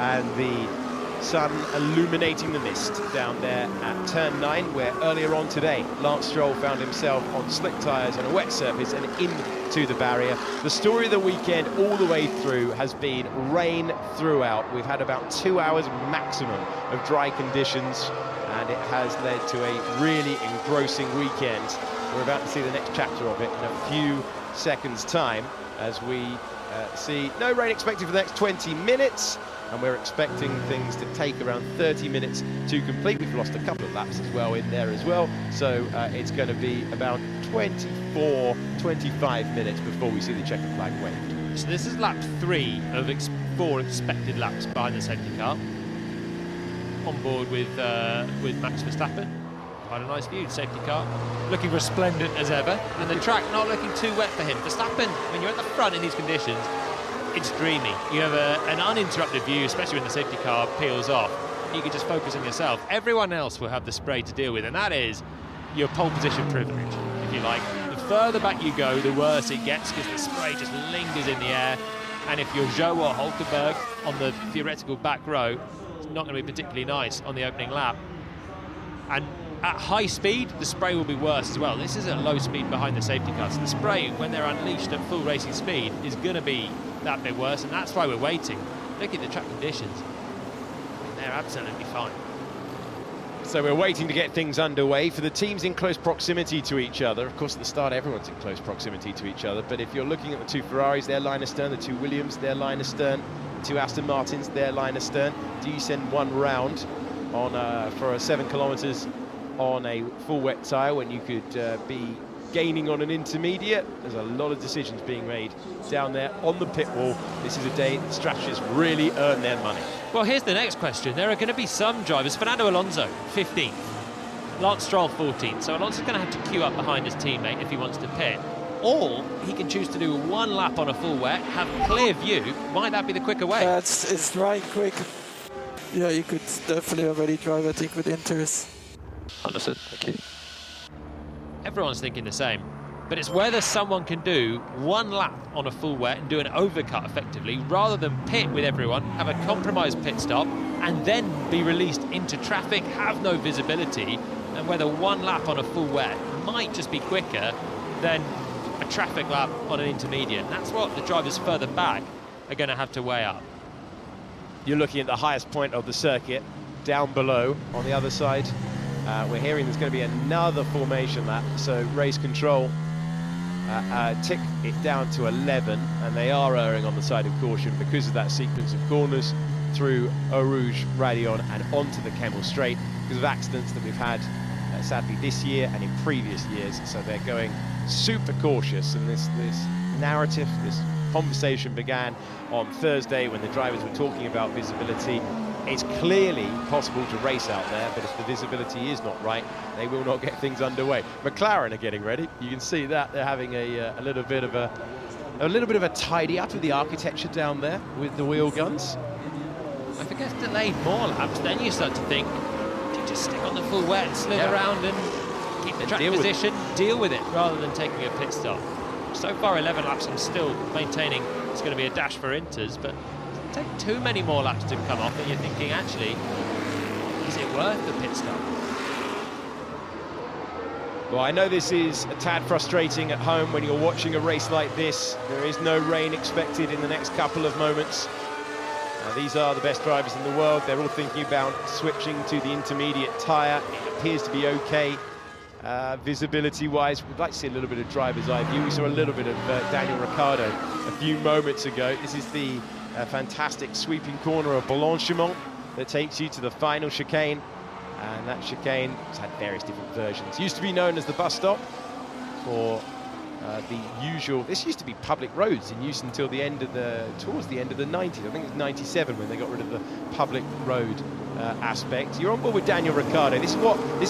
and the sun illuminating the mist down there at turn 9, where earlier on today Lance Stroll found himself on slick tyres on a wet surface and into the barrier. The story of the weekend all the way through has been rain throughout. We've had about 2 hours maximum of dry conditions, and it has led to a really engrossing weekend. We're about to see the next chapter of it in a few seconds time, as we see no rain expected for the next 20 minutes. And we're expecting things to take around 30 minutes to complete. We've lost a couple of laps as well in there as well. So it's going to be about 24, 25 minutes before we see the checkered flag waved. So this is lap 3 of 4 expected laps behind the safety car. On board with Max Verstappen. Quite a nice view, safety car. Looking resplendent as ever. And the track not looking too wet for him. Verstappen, when you're at the front in these conditions, it's dreamy. You have an uninterrupted view, especially when the safety car peels off. You can just focus on yourself. Everyone else will have the spray to deal with, and that is your pole position privilege, if you like. The further back you go, the worse it gets, because the spray just lingers in the air. And if you're Zhou or Hulkenberg on the theoretical back row, it's not going to be particularly nice on the opening lap. And at high speed, the spray will be worse as well. This is at low speed behind the safety car, so the spray, when they're unleashed at full racing speed, is going to be that bit worse, and that's why we're waiting. Look at the track conditions. They're absolutely fine. So we're waiting to get things underway for the teams in close proximity to each other. Of course, at the start, everyone's in close proximity to each other, but if you're looking at the 2 Ferraris, they're line astern, the 2 Williams, they're line astern, the 2 Aston Martins, they're line astern. Do you send one round on for 7 kilometres on a full wet tyre when you could be gaining on an intermediate? There's a lot of decisions being made down there on the pit wall. This is a day the strategists really earn their money. Well, here's the next question. There are going to be some drivers. Fernando Alonso, 15th. Lance Stroll, 14th. So Alonso's going to have to queue up behind his teammate if he wants to pit. Or he can choose to do 1 lap on a full wet, have clear view. Might that be the quicker way? It's drying quick. Yeah, you could definitely already drive, I think, with inters. Understood, thank you. Everyone's thinking the same, but it's whether someone can do 1 lap on a full wet and do an overcut effectively, rather than pit with everyone, have a compromised pit stop, and then be released into traffic, have no visibility, and whether 1 lap on a full wet might just be quicker than a traffic lap on an intermediate. And that's what the drivers further back are going to have to weigh up. You're looking at the highest point of the circuit, down below on the other side. We're hearing there's going to be another formation lap, so race control tick it down to 11, and they are erring on the side of caution because of that sequence of corners through Eau Rouge, Radion and onto the Kemmel Straight, because of accidents that we've had sadly this year and in previous years. So they're going super cautious, and this narrative, this conversation began on Thursday when the drivers were talking about visibility. It's clearly possible to race out there, but if the visibility is not right, they will not get things underway. McLaren are getting ready. You can see that they're having a little bit of a tidy up of the architecture down there with the wheel guns. If it gets delayed more laps, then you start to think, do you just stick on the full wet and slip around and keep the track position, deal with it, rather than taking a pit stop? So far, 11 laps, I'm still maintaining it's going to be a dash for Inters, but take too many more laps to come off, and you're thinking, actually, is it worth the pit stop? Well, I know this is a tad frustrating at home when you're watching a race like this. There is no rain expected in the next couple of moments. These are the best drivers in the world. They're all thinking about switching to the intermediate tyre. It appears to be okay. Visibility-wise, we'd like to see a little bit of driver's eye view. We saw a little bit of Daniel Ricciardo a few moments ago. This is the fantastic sweeping corner of Blanchimont that takes you to the final chicane. And that chicane has had various different versions. Used to be known as the bus stop for the usual. This used to be public roads in use until the end of towards the end of the 90s. I think it was 97 when they got rid of the public road aspect. You're on board with Daniel Ricciardo. This is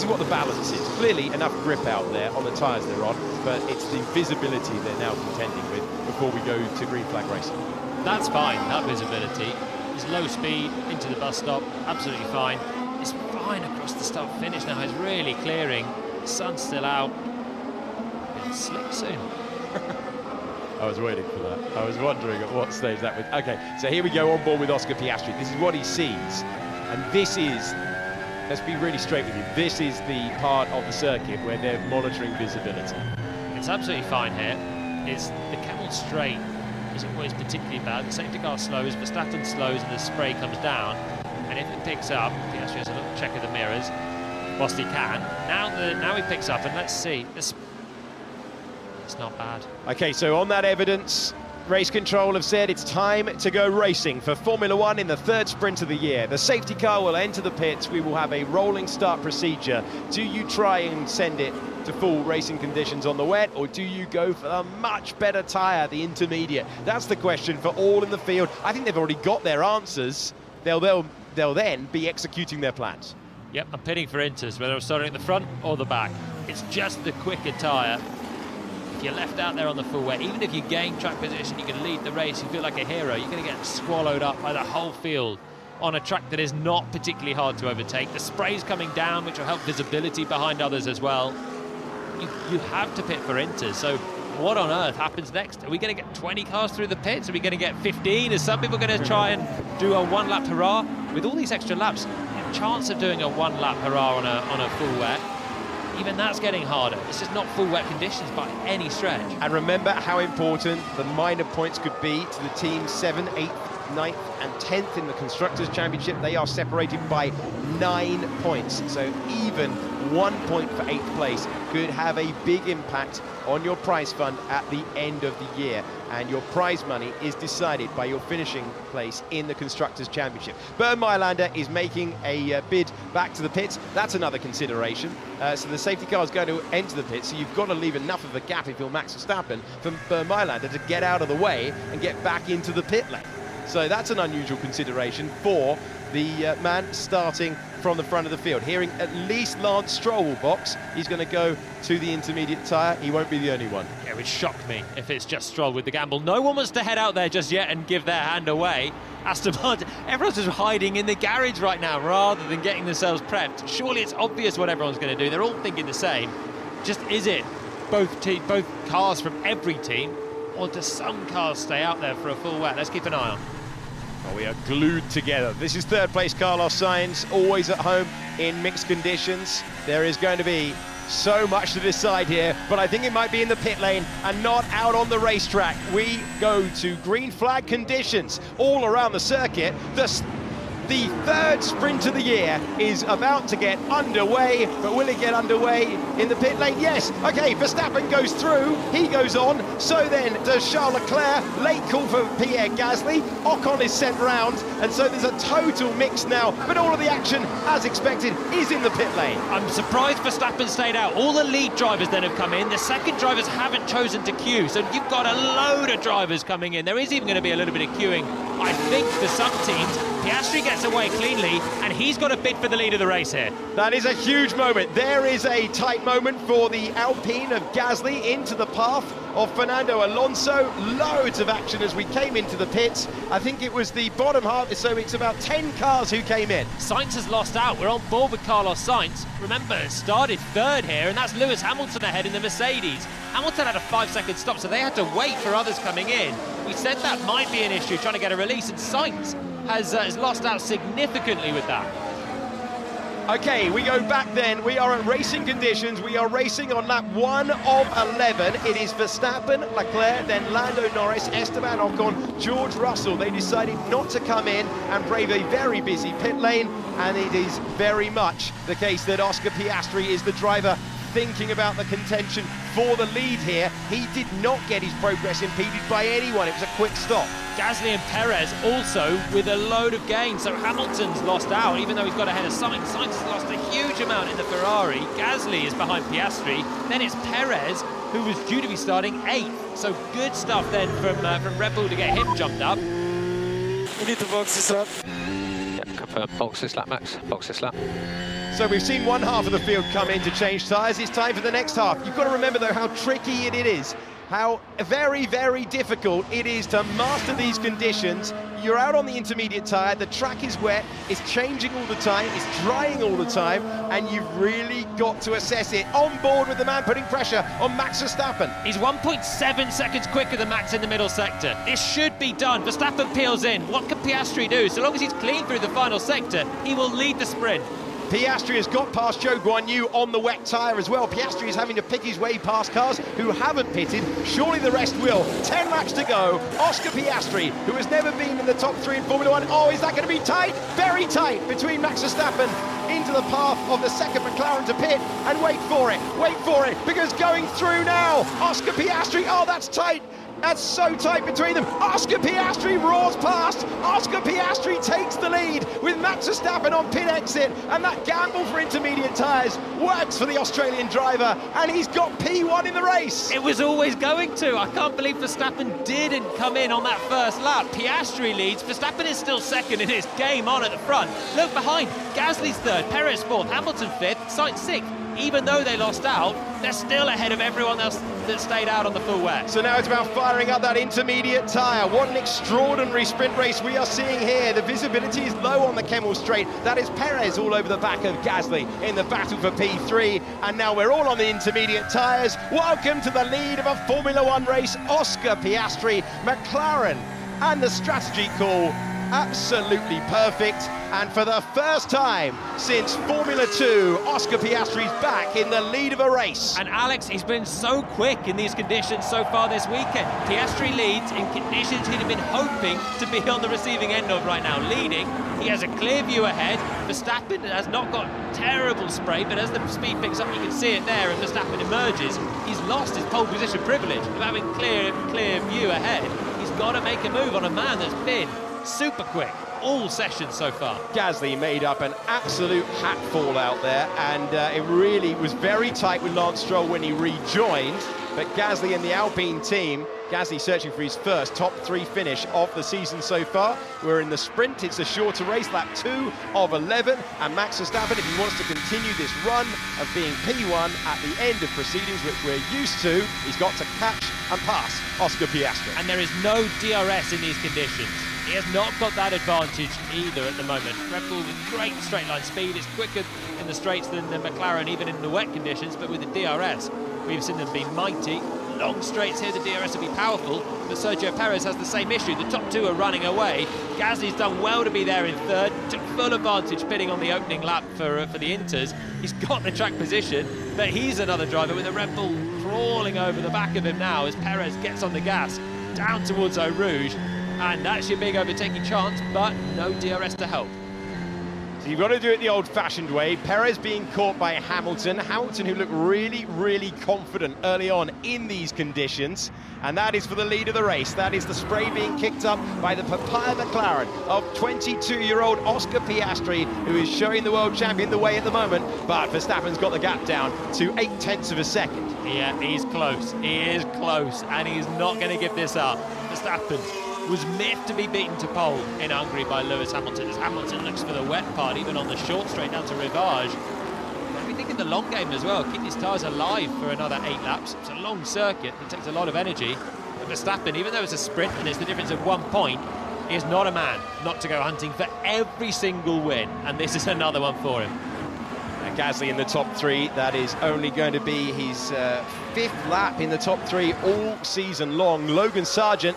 what the balance is. Clearly enough grip out there on the tyres they're on, but it's the visibility they're now contending with before we go to green flag racing. That's fine. That visibility is low speed into the bus stop. Absolutely fine. It's fine across the start finish now. It's really clearing. The sun's still out. It'll slick soon. I was waiting for that. I was wondering at what stage that would. Okay, so here we go on board with Oscar Piastri. This is what he sees, and this is. Let's be really straight with you. This is the part of the circuit where they're monitoring visibility. It's absolutely fine here. It's the Camel Straight isn't always particularly bad. The safety car slows, Verstappen slows, and the spray comes down. And if it picks up, Piastri has a little check of the mirrors whilst he can. Now he picks up, and let's see. It's not bad. Okay, so on that evidence, race control have said it's time to go racing for Formula One in the third sprint of the year. The safety car will enter the pits. We will have a rolling start procedure. Do you try and send it to full racing conditions on the wet, or do you go for a much better tyre, the intermediate? That's the question for all in the field. I think they've already got their answers. They'll then be executing their plans. Yep, I'm pitting for Inters, whether I'm starting at the front or the back. It's just the quicker tyre. If you're left out there on the full wet, even if you gain track position, you can lead the race, you feel like a hero, you're going to get swallowed up by the whole field on a track that is not particularly hard to overtake. The spray's coming down, which will help visibility behind others as well. You have to pit for Inters, so what on earth happens next? Are we going to get 20 cars through the pits? Are we going to get 15? Is some people going to try and do a one-lap hurrah? With all these extra laps, the chance of doing a one-lap hurrah on a full wet, even that's getting harder. It's just not full wet conditions by any stretch. And remember how important the minor points could be to the teams 7th, 8th, 9th and 10th in the Constructors' Championship. They are separated by 9 points. So even 1 point for 8th place could have a big impact on your prize fund at the end of the year. And your prize money is decided by your finishing place in the Constructors' Championship. Bernd Maylander is making a bid back to the pits. That's another consideration. So the safety car is going to enter the pits, so you've got to leave enough of a gap if you're Max Verstappen for Bernd Maylander to get out of the way and get back into the pit lane. So that's an unusual consideration for the man starting from the front of the field. Hearing at least Lance Stroll will box, he's going to go to the intermediate tyre. He won't be the only one. Yeah, it would shock me if it's just Stroll with the gamble. No one wants to head out there just yet and give their hand away. Aston Martin, everyone's just hiding in the garage right now rather than getting themselves prepped. Surely it's obvious what everyone's going to do. They're all thinking the same. Just is it both cars from every team, or do some cars stay out there for a full wet? Let's keep an eye on. We are glued together. This is third place Carlos Sainz, always at home in mixed conditions. There is going to be so much to decide here, but I think it might be in the pit lane and not out on the racetrack. We go to green flag conditions all around the circuit. The third sprint of the year is about to get underway, but will it get underway in the pit lane? Yes. Okay, Verstappen goes through, he goes on, so then does Charles Leclerc. Late call for Pierre Gasly. Ocon is sent round, and so there's a total mix now, but all of the action, as expected, is in the pit lane. I'm surprised Verstappen stayed out. All the lead drivers then have come in. The second drivers haven't chosen to queue, so you've got a load of drivers coming in. There is even going to be a little bit of queuing I think for some teams, Piastri gets away cleanly, and he's got a bid for the lead of the race here. That is a huge moment. There is a tight moment for the Alpine of Gasly into the path of Fernando Alonso. Loads of action as we came into the pits. I think it was the bottom half, so it's about 10 cars who came in. Sainz has lost out. We're on board with Carlos Sainz. Remember, started third here, and that's Lewis Hamilton ahead in the Mercedes. Hamilton had a 5-second stop, so they had to wait for others coming in. We said that might be an issue, trying to get a release, and Sainz has lost out significantly with that. Okay, we go back then. We are at racing conditions. We are racing on lap 1 of 11. It is Verstappen, Leclerc, then Lando Norris, Esteban Ocon, George Russell. They decided not to come in and brave a very busy pit lane, and it is very much the case that Oscar Piastri is the driver thinking about the contention for the lead here. He did not get his progress impeded by anyone. It was a quick stop. Gasly and Perez also with a load of gains. So Hamilton's lost out, even though he's got ahead of Sainz. Sainz has lost a huge amount in the Ferrari. Gasly is behind Piastri. Then it's Perez, who was due to be starting 8th. So good stuff then from Red Bull to get him jumped up. We need to box this up. Yeah, confirm. Box this lap, Max. Box this lap. So we've seen one half of the field come in to change tyres. It's time for the next half. You've got to remember, though, how tricky it is, how very, very difficult it is to master these conditions. You're out on the intermediate tyre, the track is wet, it's changing all the time, it's drying all the time, and you've really got to assess it. On board with the man putting pressure on Max Verstappen. He's 1.7 seconds quicker than Max in the middle sector. This should be done. Verstappen peels in. What can Piastri do? So long as he's clean through the final sector, he will lead the sprint. Piastri has got past Zhou Guanyu on the wet tyre as well. Piastri is having to pick his way past cars who haven't pitted. Surely the rest will. 10 laps to go. Oscar Piastri, who has never been in the top 3 in Formula 1. Oh, is that going to be tight? Very tight between Max Verstappen into the path of the second McLaren to pit. And wait for it, because going through now, Oscar Piastri, oh, that's tight. That's so tight between them. Oscar Piastri roars past. Oscar Piastri takes the lead with Max Verstappen on pit exit, and that gamble for intermediate tyres works for the Australian driver, and he's got P1 in the race. It was always going to. I can't believe Verstappen didn't come in on that first lap. Piastri leads. Verstappen is still second, and it's game on at the front. Look behind. Gasly's third, Perez fourth, Hamilton fifth, Sainz sixth. Even though they lost out, they're still ahead of everyone else that stayed out on the full wet. So now it's about firing up that intermediate tyre. What an extraordinary sprint race we are seeing here. The visibility is low on the Kemmel Straight. That is Perez all over the back of Gasly in the battle for P3. And now we're all on the intermediate tyres. Welcome to the lead of a Formula 1 race. Oscar Piastri, McLaren, and the strategy call. Absolutely perfect, and for the first time since Formula 2, Oscar Piastri's back in the lead of a race. And Alex, he's been so quick in these conditions so far this weekend. Piastri leads in conditions he'd have been hoping to be on the receiving end of right now, leading. He has a clear view ahead. Verstappen has not got terrible spray, but as the speed picks up, you can see it there, and Verstappen emerges. He's lost his pole position privilege of having clear view ahead. He's got to make a move on a man that's been super quick all sessions so far. Gasly made up an absolute hatfall out there, and it really was very tight with Lance Stroll when he rejoined. But Gasly and the Alpine team, Gasly searching for his first top 3 finish of the season so far. We're in the sprint, it's a shorter race, lap 2 of 11, and Max Verstappen, if he wants to continue this run of being P1 at the end of proceedings, which we're used to, he's got to catch and pass Oscar Piastri. And there is no DRS in these conditions. He has not got that advantage either at the moment. Red Bull with great straight line speed. It's quicker in the straights than the McLaren, even in the wet conditions, but with the DRS, we've seen them be mighty. Long straights here, the DRS will be powerful, but Sergio Perez has the same issue. The top 2 are running away. Gasly's done well to be there in third, took full advantage pitting on the opening lap for the Inters. He's got the track position, but he's another driver with a Red Bull crawling over the back of him now as Perez gets on the gas down towards Eau Rouge. And that's your big overtaking chance, but no DRS to help. So you've got to do it the old-fashioned way. Perez being caught by Hamilton. Hamilton, who looked really, really confident early on in these conditions. And that is for the lead of the race. That is the spray being kicked up by the papaya McLaren of 22-year-old Oscar Piastri, who is showing the world champion the way at the moment. But Verstappen's got the gap down to 0.8 of a second. Yeah, he's close. He is close, and he's not going to give this up. Verstappen was miffed to be beaten to pole in Hungary by Lewis Hamilton, as Hamilton looks for the wet part, even on the short straight down to Rivage. But we think in the long game as well, keep these tyres alive for another 8 laps. It's a long circuit, it takes a lot of energy. But Verstappen, even though it's a sprint and it's the difference of 1 point, he is not a man not to go hunting for every single win, and this is another one for him. And Gasly in the top 3, that is only going to be his 5th lap in the top 3 all season long. Logan Sargent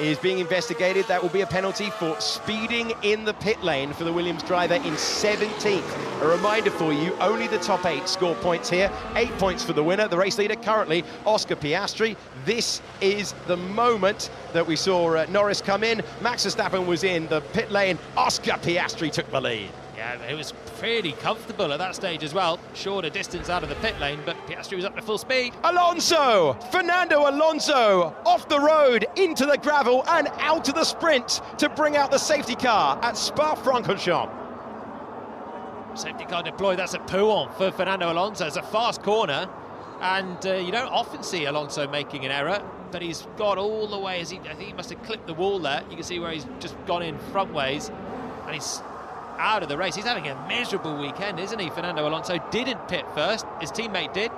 is being investigated. That will be a penalty for speeding in the pit lane for the Williams driver in 17th. A reminder for you, only the top 8 score points here. 8 points for the winner, the race leader currently, Oscar Piastri. This is the moment that we saw Norris come in. Max Verstappen was in the pit lane. Oscar Piastri took the lead. Yeah, it was pretty comfortable at that stage as well. Shorter distance out of the pit lane, but Piastri was up to full speed. Alonso! Fernando Alonso off the road into the gravel and out to the sprint to bring out the safety car at Spa-Francorchamps. Safety car deployed, that's at Pouhon for Fernando Alonso. It's a fast corner, and you don't often see Alonso making an error, but he's got all the way, I think he must have clipped the wall there. You can see where he's just gone in front ways, and he's out of the race. He's having a miserable weekend, isn't he? Fernando Alonso didn't pit first, his teammate did,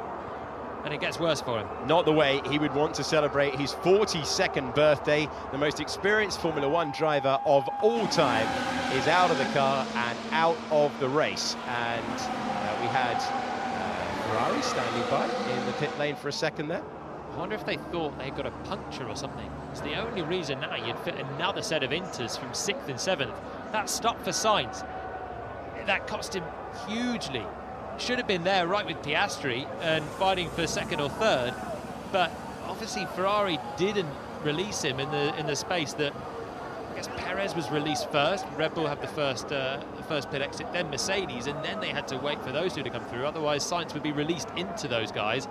and it gets worse for him. Not the way he would want to celebrate his 42nd birthday. The most experienced Formula One driver of all time is out of the car and out of the race. And we had Ferrari standing by in the pit lane for a second there. I wonder if they thought they got a puncture or something. It's the only reason now you'd fit another set of inters from 6th and 7th. That stop for Sainz, that cost him hugely. Should have been there right with Piastri and fighting for 2nd or 3rd, but obviously Ferrari didn't release him in the space that, I guess Perez was released first. Red Bull had the first pit exit, then Mercedes, and then they had to wait for those two to come through. Otherwise, Sainz would be released into those guys.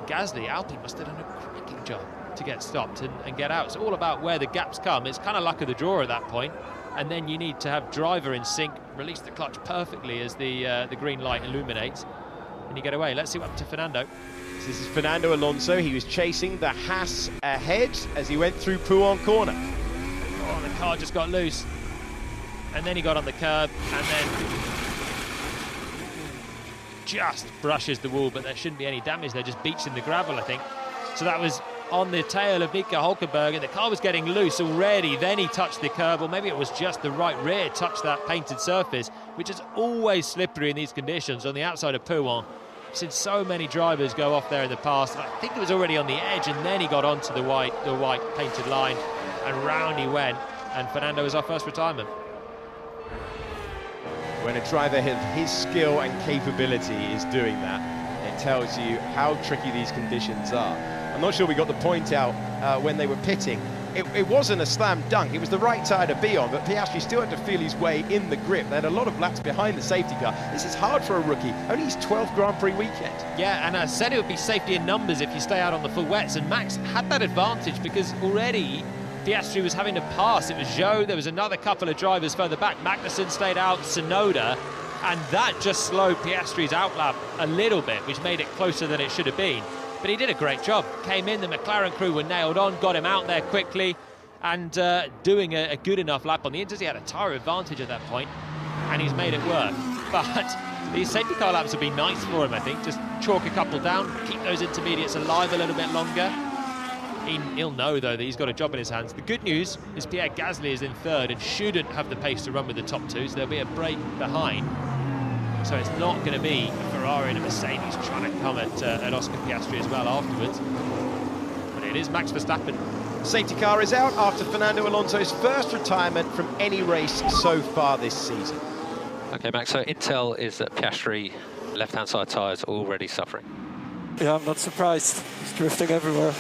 Gasly, Alpine must have done a cracking job to get stopped and get out. It's all about where the gaps come. It's kind of luck of the draw at that point, and then you need to have driver in sync, release the clutch perfectly as the green light illuminates, and you get away. Let's see what happened to Fernando. This is Fernando Alonso. He was chasing the Haas ahead as he went through Pouhon corner. Oh, the car just got loose, and then he got on the curb, and then just brushes the wall, but there shouldn't be any damage there, just beats in the gravel, I think. So that was on the tail of Nico Hülkenberg, and the car was getting loose already. Then he touched the curb, or maybe it was just the right rear touched that painted surface, which is always slippery in these conditions on the outside of Pouhon. I've seen so many drivers go off there in the past. I think it was already on the edge, and then he got onto the white painted line, and round he went, and Fernando was our first retirement. When a driver with his skill and capability is doing that, it tells you how tricky these conditions are. I'm not sure we got the point out when they were pitting. It wasn't a slam dunk, it was the right tyre to be on, but Piastri still had to feel his way in the grip. They had a lot of laps behind the safety car. This is hard for a rookie, only his 12th Grand Prix weekend. Yeah, and I said it would be safety in numbers if you stay out on the full wets, and Max had that advantage because already Piastri was having to pass. It was Zhou, there was another couple of drivers further back. Magnussen stayed out, Tsunoda, and that just slowed Piastri's outlap a little bit, which made it closer than it should have been. But he did a great job. Came in, the McLaren crew were nailed on, got him out there quickly, and doing a good enough lap on the inters. He had a tyre advantage at that point, and he's made it work. But these safety car laps would be nice for him, I think. Just chalk a couple down, keep those intermediates alive a little bit longer. He'll know, though, that he's got a job in his hands. The good news is Pierre Gasly is in 3rd and shouldn't have the pace to run with the top 2, so there'll be a break behind. So it's not going to be a Ferrari and a Mercedes trying to come at Oscar Piastri as well afterwards. But it is Max Verstappen. Safety car is out after Fernando Alonso's first retirement from any race so far this season. Okay, Max, so intel is that Piastri left-hand side tyres are already suffering. Yeah, I'm not surprised. He's drifting everywhere.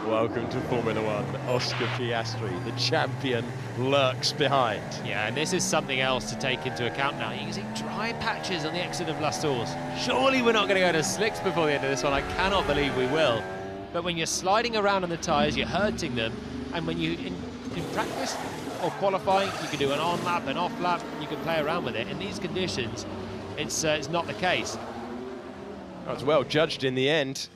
Welcome to Formula One. Oscar Piastri, the champion, lurks behind. Yeah, and this is something else to take into account now. You can see dry patches on the exit of Las Tours. Surely we're not going to go to slicks before the end of this one. I cannot believe we will. But when you're sliding around on the tyres, you're hurting them. And when you, in practice or qualifying, you can do an on-lap, an off-lap, you can play around with it. In these conditions, it's not the case. That was well judged in the end.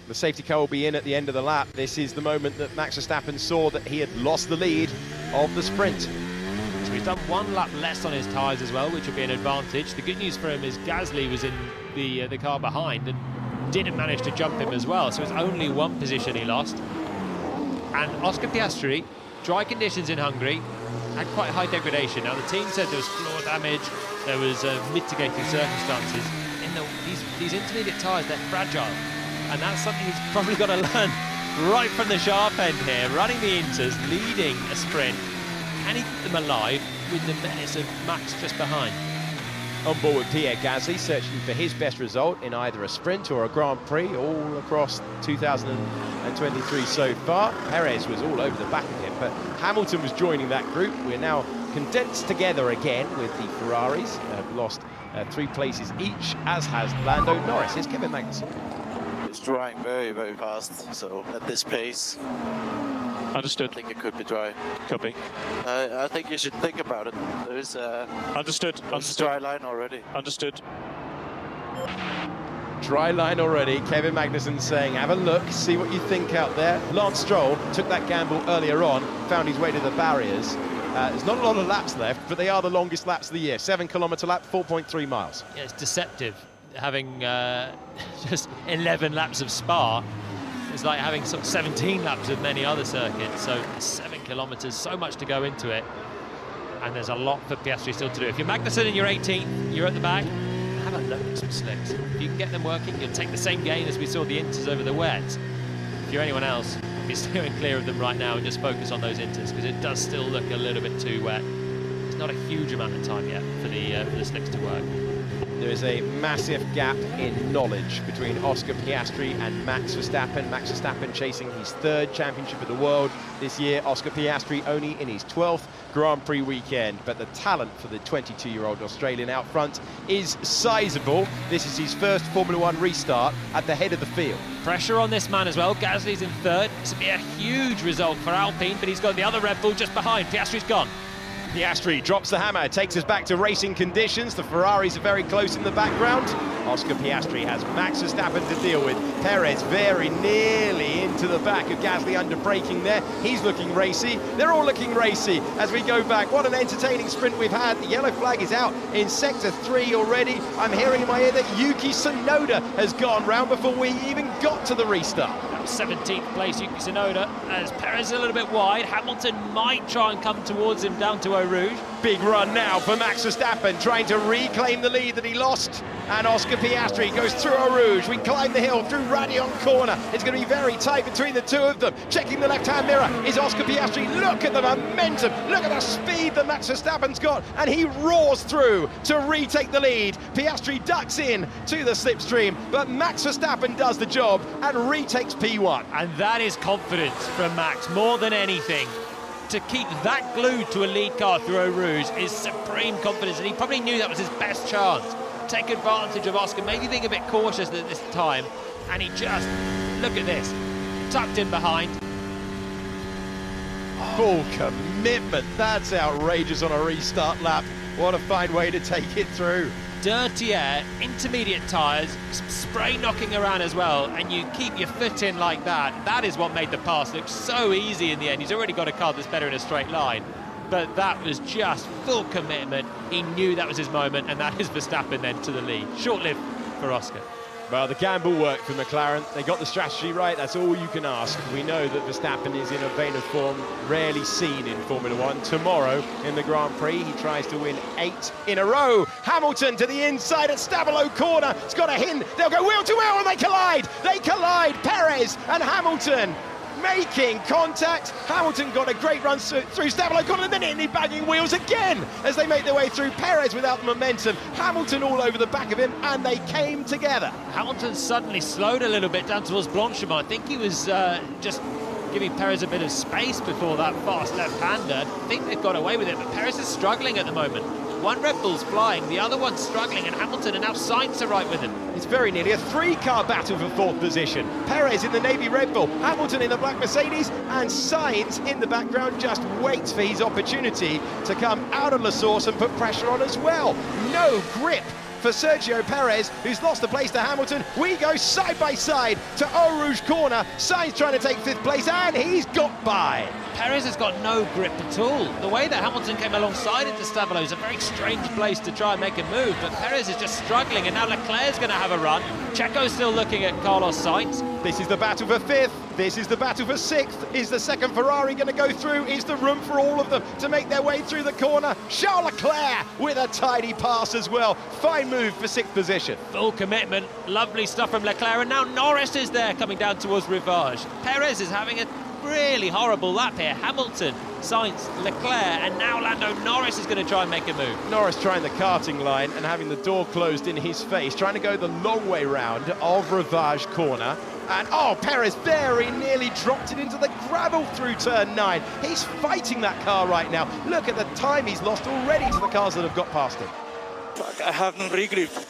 The safety car will be in at the end of the lap. This is the moment that Max Verstappen saw that he had lost the lead of the sprint. So he's done 1 lap less on his tyres as well, which will be an advantage. The good news for him is Gasly was in the car behind and didn't manage to jump him as well, so it's only 1 position he lost. And Oscar Piastri, dry conditions in Hungary, had quite high degradation. Now the team said there was floor damage, there was mitigating circumstances. These intermediate tyres, they're fragile, and that's something he's probably got to learn right from the sharp end here, running the inters, leading a sprint. Can he keep them alive with the menace of Max just behind? On board with Pierre Gasly, searching for his best result in either a sprint or a Grand Prix all across 2023 so far. Perez was all over the back of him, but Hamilton was joining that group. We're now condensed together again with the Ferraris. Have lost 3 places each, as has Lando Norris. Here's Kevin Magnussen. It's drying very, very fast, so at this pace, Understood. I think it could be dry. Could be. I think you should think about it. There is Understood. there's a dry line already. Understood. Dry line already. Kevin Magnussen saying, have a look, see what you think out there. Lance Stroll took that gamble earlier on, found his way to the barriers. There's not a lot of laps left, but they are the longest laps of the year. 7-kilometre lap, 4.3 miles. Yeah, it's deceptive. Having just 11 laps of Spa is like having sort of 17 laps of many other circuits. So 7 kilometres, so much to go into it. And there's a lot for Piastri still to do. If you're Magnussen and you're 18th, you're at the back, have a look at some slicks. If you can get them working, you'll take the same gain as we saw the inters over the wets. If you're anyone else, be steering clear of them right now and just focus on those inters, because it does still look a little bit too wet. There's not a huge amount of time yet for the slicks to work. There is a massive gap in knowledge between Oscar Piastri and Max Verstappen. Max Verstappen chasing his 3rd championship of the world this year. Oscar Piastri only in his 12th Grand Prix weekend. But the talent for the 22-year-old Australian out front is sizable. This is his first Formula 1 restart at the head of the field. Pressure on this man as well. Gasly's in 3rd. This would be a huge result for Alpine, but he's got the other Red Bull just behind. Piastri's gone. Piastri drops the hammer, takes us back to racing conditions. The Ferraris are very close in the background. Oscar Piastri has Max Verstappen to deal with. Perez very nearly into the back of Gasly under braking there. He's looking racy. They're all looking racy as we go back. What an entertaining sprint we've had. The yellow flag is out in sector 3 already. I'm hearing in my ear that Yuki Tsunoda has gone round before we even got to the restart. 17th place, Yuki Tsunoda, as Perez a little bit wide. Hamilton might try and come towards him down to Eau Rouge. Big run now for Max Verstappen, trying to reclaim the lead that he lost. And Oscar Piastri goes through Eau Rouge. We climb the hill through Radion Corner. It's going to be very tight between the two of them. Checking the left-hand mirror is Oscar Piastri. Look at the momentum. Look at the speed that Max Verstappen's got. And he roars through to retake the lead. Piastri ducks in to the slipstream, but Max Verstappen does the job and retakes P1. And that is confidence from Max, more than anything. To keep that glued to a lead car through Eau Rouge is supreme confidence, and he probably knew that was his best chance. Take advantage of Oscar, maybe being a bit cautious at this time, and he just, look at this, tucked in behind. Full commitment, that's outrageous on a restart lap. What a fine way to take it through. Dirty air, intermediate tyres, spray knocking around as well, and you keep your foot in like that. That is what made the pass look so easy in the end. He's already got a car that's better in a straight line, but that was just full commitment. He knew that was his moment, and that is Verstappen then to the lead. Short-lived for Oscar. Well, the gamble worked for McLaren. They got the strategy right. That's all you can ask. We know that Verstappen is in a vein of form rarely seen in Formula 1. Tomorrow in the Grand Prix, he tries to win 8 in a row. Hamilton to the inside at Stabilo corner. It's got a hint. They'll go wheel to wheel and they collide. They collide. Perez and Hamilton making contact. Hamilton got a great run through Stabilo corner, and then nearly bagging wheels again as they make their way through. Perez without the momentum, Hamilton all over the back of him, and they came together. Hamilton suddenly slowed a little bit down towards Blanchimont. I think he was just giving Perez a bit of space before that fast left-hander. I think they've got away with it, but Perez is struggling at the moment. One Red Bull's flying, the other one's struggling, and Hamilton and now Sainz are right with him. It's very nearly a 3-car battle for 4th position. Perez in the Navy Red Bull, Hamilton in the black Mercedes, and Sainz in the background just waits for his opportunity to come out of La Source and put pressure on as well. No grip for Sergio Perez, who's lost the place to Hamilton. We go side by side to Eau Rouge corner. Sainz trying to take 5th place, and he's got by. Perez has got no grip at all. The way that Hamilton came alongside into Stabilo is a very strange place to try and make a move, but Perez is just struggling, and now Leclerc's going to have a run. Checo's still looking at Carlos Sainz. This is the battle for 5th. This is the battle for 6th. Is the second Ferrari going to go through? Is there room for all of them to make their way through the corner? Charles Leclerc with a tidy pass as well. Fine move for 6th position. Full commitment, lovely stuff from Leclerc, and now Norris is there coming down towards Rivage. Perez is having a really horrible lap here. Hamilton, Sainz, Leclerc, and now Lando Norris is going to try and make a move. Norris trying the karting line and having the door closed in his face, trying to go the long way round of Rivage corner. And oh, Perez very nearly dropped it into the gravel through turn 9. He's fighting that car right now. Look at the time he's lost already to the cars that have got past him. Fuck, I have no regrip.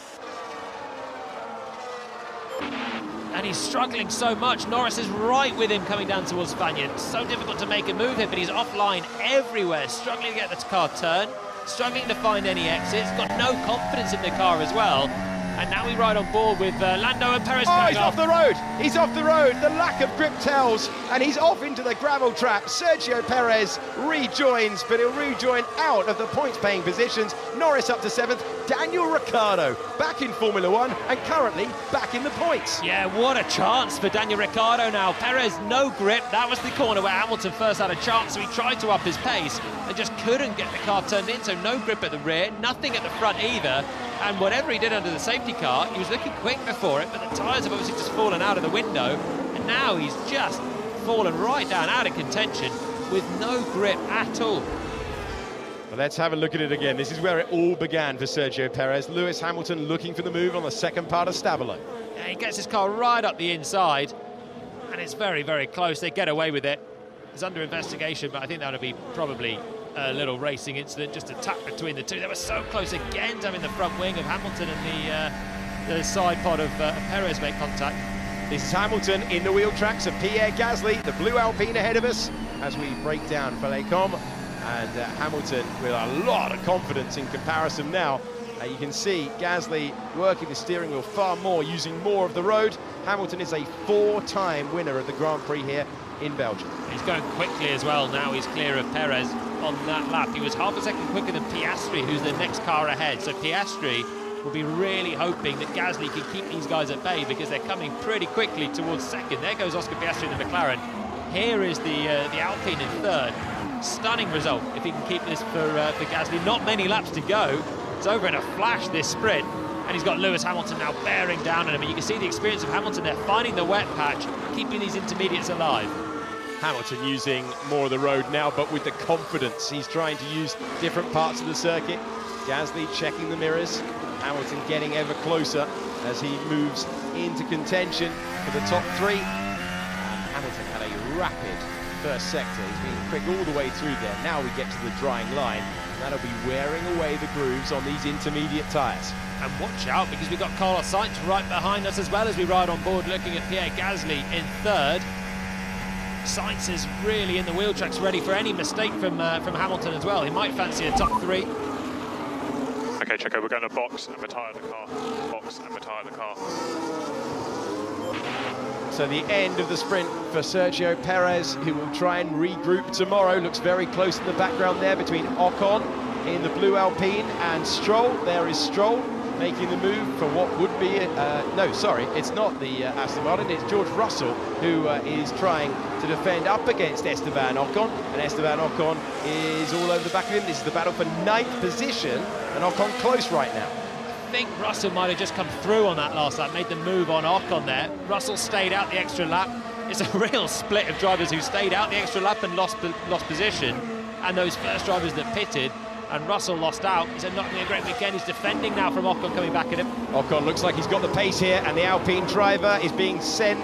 And he's struggling so much. Norris is right with him coming down towards Spaniard. So difficult to make a move here, but he's offline everywhere, struggling to get the car turned, struggling to find any exits, got no confidence in the car as well. And now we ride on board with Lando and Perez. Oh, he's off the road. He's off the road. The lack of grip tells, and he's off into the gravel trap. Sergio Perez rejoins, but he'll rejoin out of the points-paying positions. Norris up to 7th. Daniel Ricciardo back in Formula 1 and currently back in the points. Yeah, what a chance for Daniel Ricciardo now. Perez, no grip. That was the corner where Hamilton first had a chance, so he tried to up his pace and just couldn't get the car turned in, so no grip at the rear, nothing at the front either. And whatever he did under the safety car, he was looking quick before it, but the tyres have obviously just fallen out of the window, and now he's just fallen right down out of contention with no grip at all. Well, let's have a look at it again. This is where it all began for Sergio Perez. Lewis Hamilton looking for the move on the second part of Stabilo. Yeah, he gets his car right up the inside, and it's very, very close. They get away with it. It's under investigation, but I think that would be probably a little racing incident, just a tap between the two. They were so close again to having the front wing of Hamilton and the side pod of Perez make contact. This is Hamilton in the wheel tracks of Pierre Gasly, the blue Alpine ahead of us as we break down Falecom. And Hamilton with a lot of confidence in comparison now. You can see Gasly working the steering wheel far more, using more of the road. Hamilton is a 4-time winner of the Grand Prix here in Belgium. He's going quickly as well. Now he's clear of Perez on that lap. He was half a second quicker than Piastri, who's the next car ahead. So Piastri will be really hoping that Gasly can keep these guys at bay, because they're coming pretty quickly towards second. There goes Oscar Piastri in the McLaren. Here is the Alpine in third. Stunning result if he can keep this for Gasly. Not many laps to go. It's over in a flash, this sprint. And he's got Lewis Hamilton now bearing down on him. And you can see the experience of Hamilton there, finding the wet patch, keeping these intermediates alive. Hamilton using more of the road now, but with the confidence. He's trying to use different parts of the circuit. Gasly checking the mirrors. Hamilton getting ever closer as he moves into contention for the top 3. And Hamilton had a rapid first sector. He's been quick all the way through there. Now we get to the drying line, and that'll be wearing away the grooves on these intermediate tyres. And watch out, because we've got Carlos Sainz right behind us as well as we ride on board, looking at Pierre Gasly in third. Sainz is really in the wheel tracks, ready for any mistake from Hamilton as well. He might fancy a top 3. Okay, Checo, we're going to box and retire the car. Box and retire the car. So the end of the sprint for Sergio Perez, who will try and regroup tomorrow. Looks very close in the background there between Ocon in the blue Alpine and Stroll. There is Stroll making the move for what would be no, sorry, it's not the Aston Martin, it's George Russell who is trying to defend up against Esteban Ocon, and Esteban Ocon is all over the back of him. This is the battle for 9th position, and Ocon close right now. I think Russell might have just come through on that last lap, made the move on Ocon there. Russell stayed out the extra lap. It's a real split of drivers who stayed out the extra lap and lost position, and those first drivers that pitted. And Russell lost out. He's not having a great weekend. He's defending now from Ocon coming back at him. Ocon looks like he's got the pace here, and the Alpine driver is being sent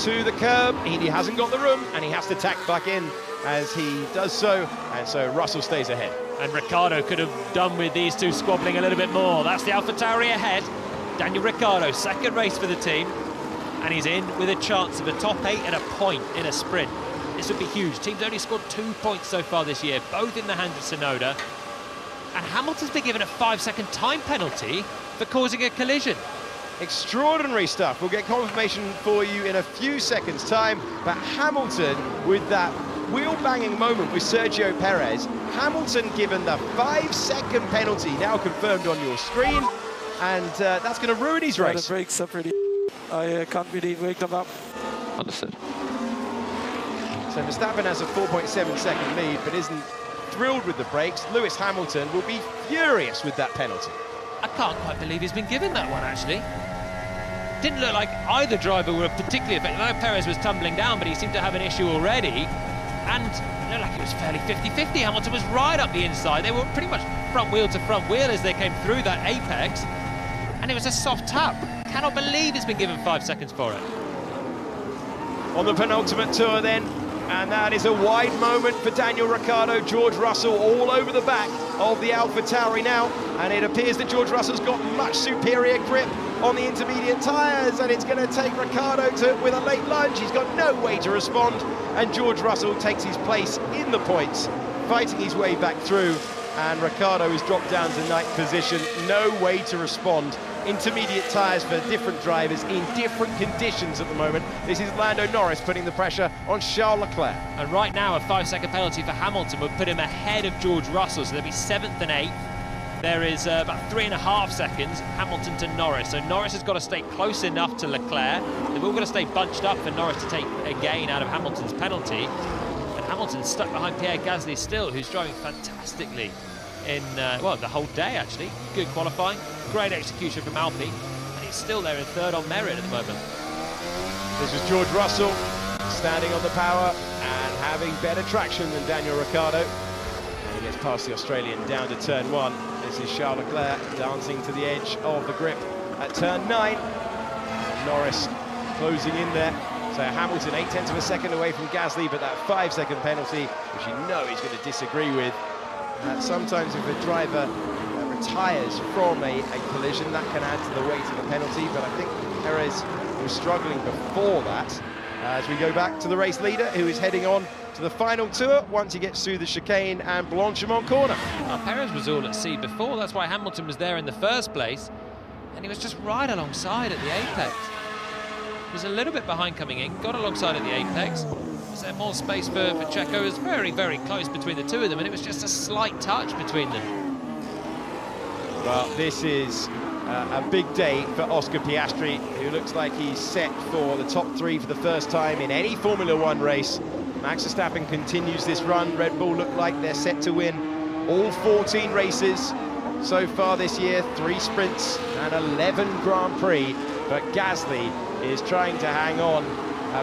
to the curb. He hasn't got the room, and he has to tack back in as he does so, and so Russell stays ahead. And Ricciardo could have done with these two squabbling a little bit more. That's the AlphaTauri ahead. Daniel Ricciardo, second race for the team, and he's in with a chance of a top 8 and a point in a sprint. This would be huge. Team's only scored 2 points so far this year, both in the hands of Tsunoda. And Hamilton's been given a 5-second time penalty for causing a collision. Extraordinary stuff. We'll get confirmation for you in a few seconds' time. But Hamilton, with that wheel-banging moment with Sergio Perez, Hamilton given the 5-second penalty, now confirmed on your screen, and that's going to ruin his race. The brakes are pretty... I can't really wake them up. Understood. So Verstappen has a 4.7-second lead, but isn't thrilled with the brakes. Lewis Hamilton will be furious with that penalty. I can't quite believe he's been given that one, actually. Didn't look like either driver were particularly affected. I know Perez was tumbling down, but he seemed to have an issue already. And it looked like it was fairly 50-50. Hamilton was right up the inside. They were pretty much front wheel to front wheel as they came through that apex. And it was a soft tap. Cannot believe he's been given 5 seconds for it. On the penultimate tour then, and that is a wide moment for Daniel Ricciardo. George Russell all over the back of the AlphaTauri now, and it appears that George Russell's got much superior grip on the intermediate tyres, and it's going to take Ricciardo with a late lunge. He's got no way to respond, and George Russell takes his place in the points, fighting his way back through, and Ricciardo is dropped down to 9th position. No way to respond. Intermediate tyres for different drivers in different conditions at the moment. This is Lando Norris putting the pressure on Charles Leclerc. And right now, a 5-second penalty for Hamilton would put him ahead of George Russell, so they'll be 7th and 8th. There is about 3.5 seconds, Hamilton to Norris. So Norris has got to stay close enough to Leclerc. They've all got to stay bunched up for Norris to take a gain out of Hamilton's penalty. And Hamilton's stuck behind Pierre Gasly still, who's driving fantastically in, well, the whole day, actually. Good qualifying, great execution from Alpine, and he's still there in 3rd on merit at the moment. This is George Russell standing on the power and having better traction than Daniel Ricciardo. He gets past the Australian down to turn 1. This is Charles Leclerc dancing to the edge of the grip at turn 9. Norris closing in there. So Hamilton 0.8 of a second away from Gasly, but that 5-second penalty, which you know he's going to disagree with. Sometimes if a driver retires from a collision, that can add to the weight of the penalty, but I think Perez was struggling before that. As we go back to the race leader, who is heading on to the final tour once he gets through the chicane and Blanchimont corner. Well, Perez was all at sea before, that's why Hamilton was there in the first place, and he was just right alongside at the apex. He was a little bit behind coming in, got alongside at the apex. Was there more space for Checo? It was very, very close between the two of them, and it was just a slight touch between them. Well, this is a big day for Oscar Piastri, who looks like he's set for the top 3 for the first time in any Formula 1 race. Max Verstappen continues this run. Red Bull look like they're set to win all 14 races so far this year, 3 sprints and 11 Grand Prix. But Gasly is trying to hang on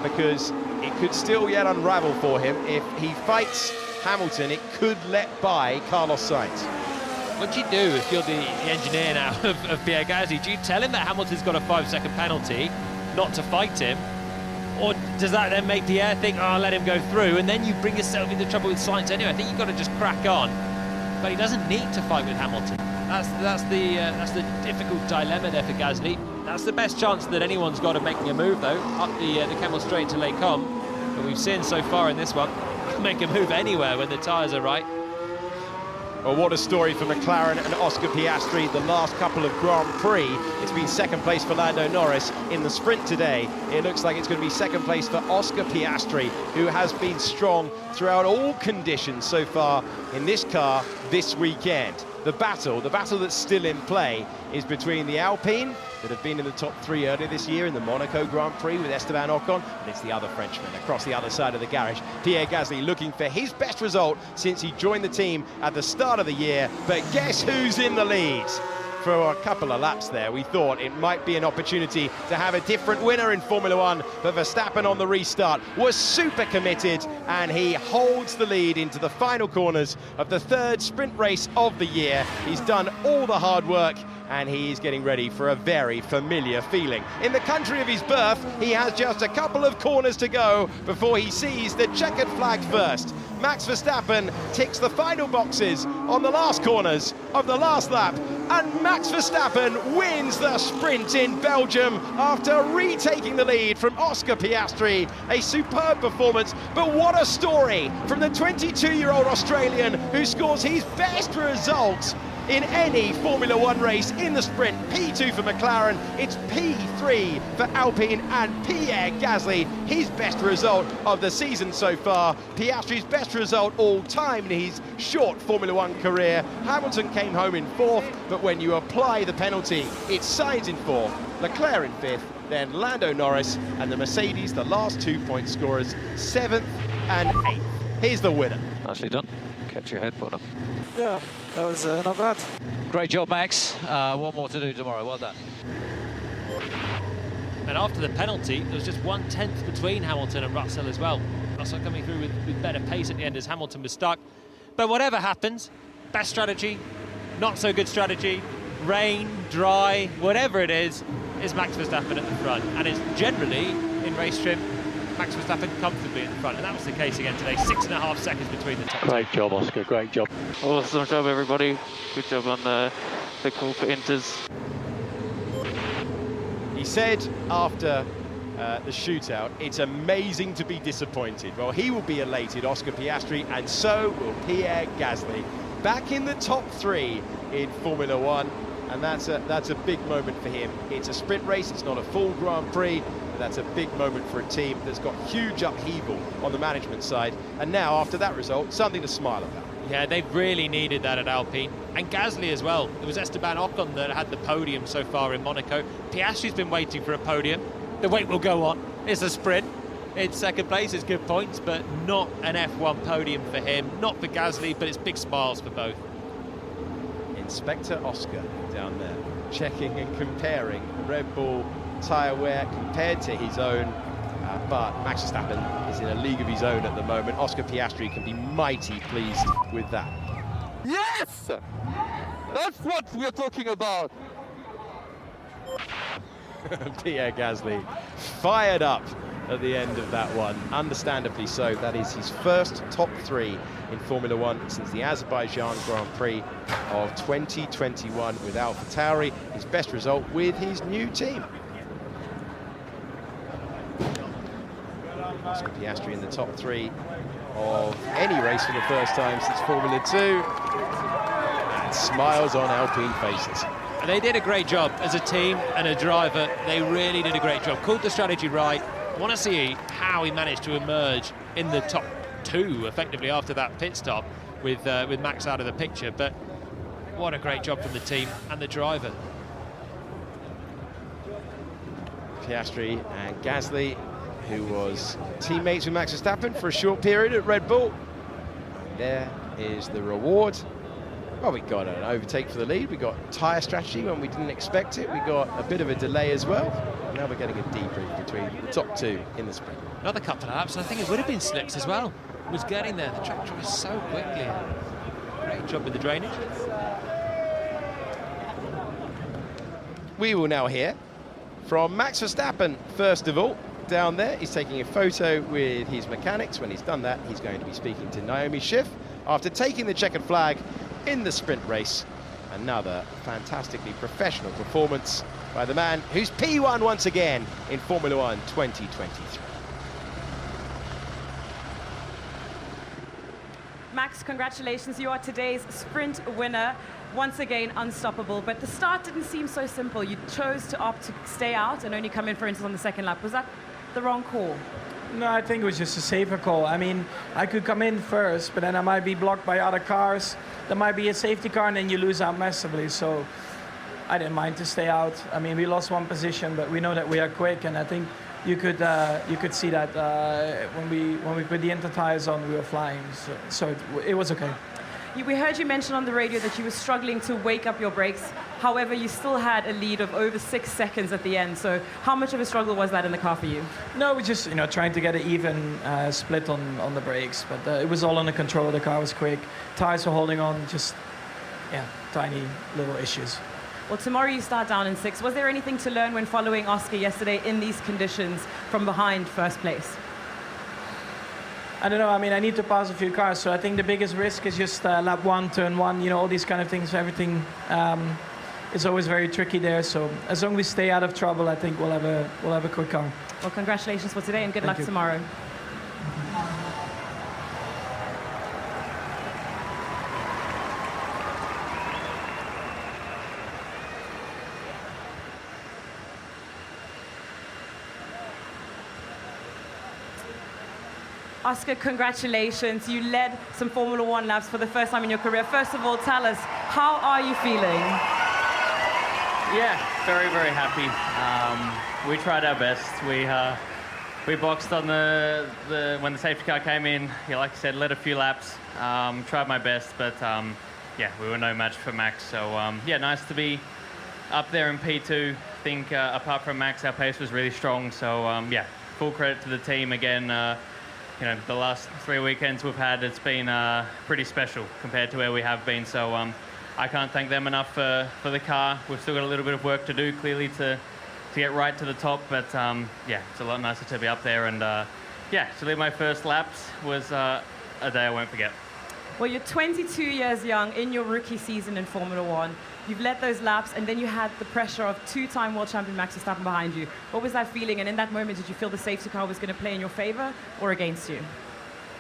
because it could still yet unravel for him. If he fights Hamilton, it could let by Carlos Sainz. What do you do if you're the engineer now of Pierre Gasly? Do you tell him that Hamilton's got a 5-second penalty not to fight him? Or does that then make Pierre think, oh, I'll let him go through, and then you bring yourself into trouble with Sainz anyway? I think you've got to just crack on. But he doesn't need to fight with Hamilton. That's the difficult dilemma there for Gasly. That's the best chance that anyone's got of making a move, though, up the Kemmel Straight to Les Combes. But we've seen so far in this one, make a move anywhere when the tyres are right. Well, what a story for McLaren and Oscar Piastri. The last couple of Grand Prix, it's been 2nd place for Lando Norris. In the sprint today, it looks like it's going to be 2nd place for Oscar Piastri, who has been strong throughout all conditions so far in this car this weekend. The battle that's still in play is between the Alpine, that have been in the top 3 earlier this year in the Monaco Grand Prix with Esteban Ocon, and it's the other Frenchman across the other side of the garage, Pierre Gasly, looking for his best result since he joined the team at the start of the year. But guess who's in the lead? For a couple of laps there, we thought it might be an opportunity to have a different winner in Formula 1, but Verstappen on the restart was super committed, and he holds the lead into the final corners of the 3rd sprint race of the year. He's done all the hard work, and he's getting ready for a very familiar feeling. In the country of his birth, he has just a couple of corners to go before he sees the checkered flag first. Max Verstappen ticks the final boxes on the last corners of the last lap, and Max Verstappen wins the sprint in Belgium after retaking the lead from Oscar Piastri. A superb performance, but what a story from the 22-year-old Australian who scores his best result in any Formula One race in the sprint. P2 for McLaren, it's P3 for Alpine and Pierre Gasly, his best result of the season so far. Piastri's best result all time in his short Formula One career. Hamilton came home in 4th, but when you apply the penalty, it's Sainz in 4th, Leclerc in 5th, then Lando Norris, and the Mercedes, the last 2 point scorers, 7th and 8th. Here's the winner. Nicely done. Kept your head put up. Yeah, that was not bad. Great job, Max. One more to do tomorrow. Well done. And after the penalty, there was just 1/10 between Hamilton and Russell as well. Russell coming through with better pace at the end as Hamilton was stuck. But whatever happens, best strategy, not so good strategy, rain, dry, whatever it is Max Verstappen at the front. And it's generally, in race trim, Max Verstappen comfortably at the front. And that was the case again today, 6.5 seconds between the top. Great job, Oscar. Great job. Awesome job, everybody. Good job on the call for Inters. He said after the shootout, it's amazing to be disappointed. Well, he will be elated, Oscar Piastri, and so will Pierre Gasly. Back in the top 3 in Formula One, and that's a big moment for him. It's a sprint race, it's not a full Grand Prix, but that's a big moment for a team that's got huge upheaval on the management side. And now, after that result, something to smile about. Yeah, they really needed that at Alpine. And Gasly as well. It was Esteban Ocon that had the podium so far in Monaco. Piastri's been waiting for a podium. The wait will go on. It's a sprint. It's second place, it's good points, but not an F1 podium for him. Not for Gasly, but it's big smiles for both. Inspector Oscar down there, checking and comparing Red Bull tyre wear compared to his own. But Max Verstappen is in a league of his own at the moment. Oscar Piastri can be mighty pleased with that. Yes! That's what we're talking about! Pierre Gasly fired up at the end of that one, understandably so. That is his first top 3 in Formula One since the Azerbaijan Grand Prix of 2021 with AlphaTauri, his best result with his new team. Oscar Piastri in the top 3 of any race for the first time since Formula 2, and smiles on Alpine faces. And they did a great job as a team and a driver. They really did a great job. Called the strategy right. I want to see how he managed to emerge in the top 2 effectively after that pit stop with Max out of the picture. But what a great job from the team and the driver. Piastri and Gasly, who was teammates with Max Verstappen for a short period at Red Bull. There is the reward. Well, we got an overtake for the lead. We got tyre strategy when we didn't expect it. We got a bit of a delay as well. Now we're getting a debrief between the top 2 in the sprint. Another couple of laps, and I think it would have been slicks as well. Was getting there. The track was so quickly. Great job with the drainage. We will now hear from Max Verstappen, first of all. Down there, he's taking a photo with his mechanics. When he's done that, he's going to be speaking to Naomi Schiff after taking the checkered flag in the sprint race. Another fantastically professional performance by the man who's P1 once again in Formula One 2023. Max, congratulations. You are today's sprint winner. Once again, unstoppable. But the start didn't seem so simple. You chose to opt to stay out and only come in for instance on the second lap. Was that the wrong call? No, I think it was just a safer call. I mean, I could come in first, but then I might be blocked by other cars. There might be a safety car, and then you lose out massively. So I didn't mind to stay out. I mean, we lost 1 position, but we know that we are quick, and I think you could see that when we put the inter tires on, we were flying. So it was okay. We heard you mention on the radio that you were struggling to wake up your brakes. However, you still had a lead of over 6 seconds at the end. So how much of a struggle was that in the car for you? No, we just trying to get an even split on the brakes. But it was all under control. The car was quick. Tires were holding on. Just tiny little issues. Well, tomorrow you start down in 6. Was there anything to learn when following Oscar yesterday in these conditions from behind first place? I don't know. I mean, I need to pass a few cars, so I think the biggest risk is just lap 1, turn 1. All these kind of things. Everything is always very tricky there. So as long as we stay out of trouble, I think we'll have a quick car. Well, congratulations for today, and good luck you. tomorrow. Oscar, congratulations. You led some Formula One laps for the first time in your career. First of all, tell us, how are you feeling? Yeah, very, very happy. We tried our best. We boxed on when the safety car came in. Yeah, like I said, led a few laps. Tried my best, but yeah, we were no match for Max. So yeah, nice to be up there in P2. I think apart from Max, our pace was really strong. So yeah, full credit to the team again. You know, the last 3 weekends we've had, it's been pretty special compared to where we have been. So I can't thank them enough for the car. We've still got a little bit of work to do, clearly, to get right to the top. But yeah, it's a lot nicer to be up there. And yeah, to lead my first laps was a day I won't forget. Well, you're 22 years young in your rookie season in Formula One. You've led those laps, and then you had the pressure of two-time world champion Max Verstappen behind you. What was that feeling? And in that moment, did you feel the safety car was going to play in your favor or against you?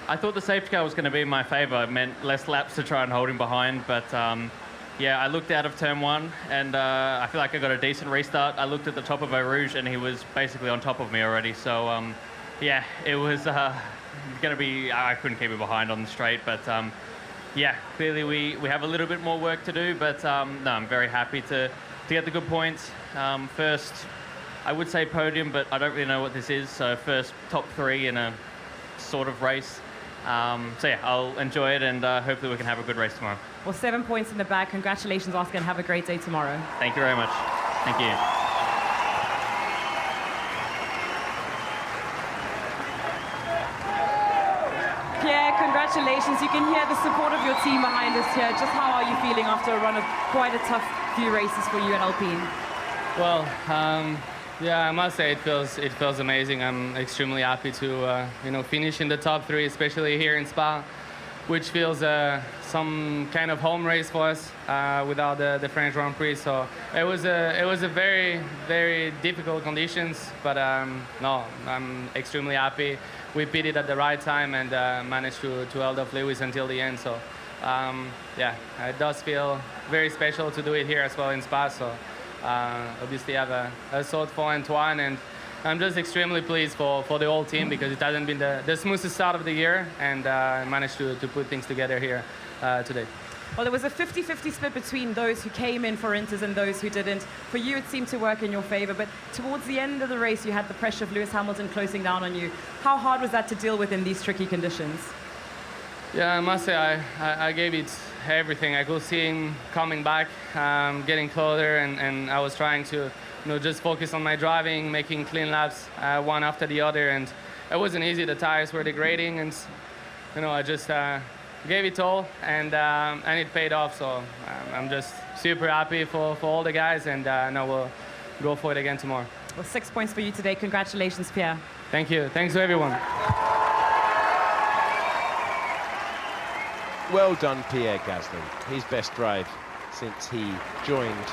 I thought the safety car was going to be in my favor. It meant less laps to try and hold him behind. But yeah, I looked out of turn one, and I feel like I got a decent restart. I looked at the top of Eau Rouge, and he was basically on top of me already. So yeah, it was going to be, I couldn't keep him behind on the straight. But yeah, clearly we have a little bit more work to do, but no, I'm very happy to get the good points. First, I would say podium, but I don't really know what this is, so first top 3 in a sort of race. So yeah, I'll enjoy it, and hopefully we can have a good race tomorrow. Well, 7 points in the bag. Congratulations, Oscar, and have a great day tomorrow. Thank you very much. Thank you. Pierre, congratulations. You can hear the support of your team behind us here. Just how are you feeling after a run of quite a tough few races for you in Alpine? Well, yeah, I must say it feels amazing. I'm extremely happy to you know, finish in the top 3, especially here in Spa, which feels some kind of home race for us without the French Grand Prix. So it was a very, very difficult conditions, but no, I'm extremely happy. We pitted at the right time and managed to hold off Lewis until the end. So yeah, it does feel very special to do it here as well in Spa. So obviously I have a sword for Antoine, and I'm just extremely pleased for the whole team, because it hasn't been the smoothest start of the year, and I managed to put things together here today. Well, there was a 50-50 split between those who came in for Inters and those who didn't. For you, it seemed to work in your favor, but towards the end of the race, you had the pressure of Lewis Hamilton closing down on you. How hard was that to deal with in these tricky conditions? Yeah, I must say I gave it everything. I could see him coming back, getting closer, and I was trying to, you know, just focus on my driving, making clean laps one after the other, and it wasn't easy. The tires were degrading, and you know, I just gave it all, and it paid off. So I'm just super happy for all the guys, and now we'll go for it again tomorrow. Well, 6 points for you today. Congratulations, Pierre. Thank you. Thanks to everyone. Well done, Pierre Gasly. His best drive since he joined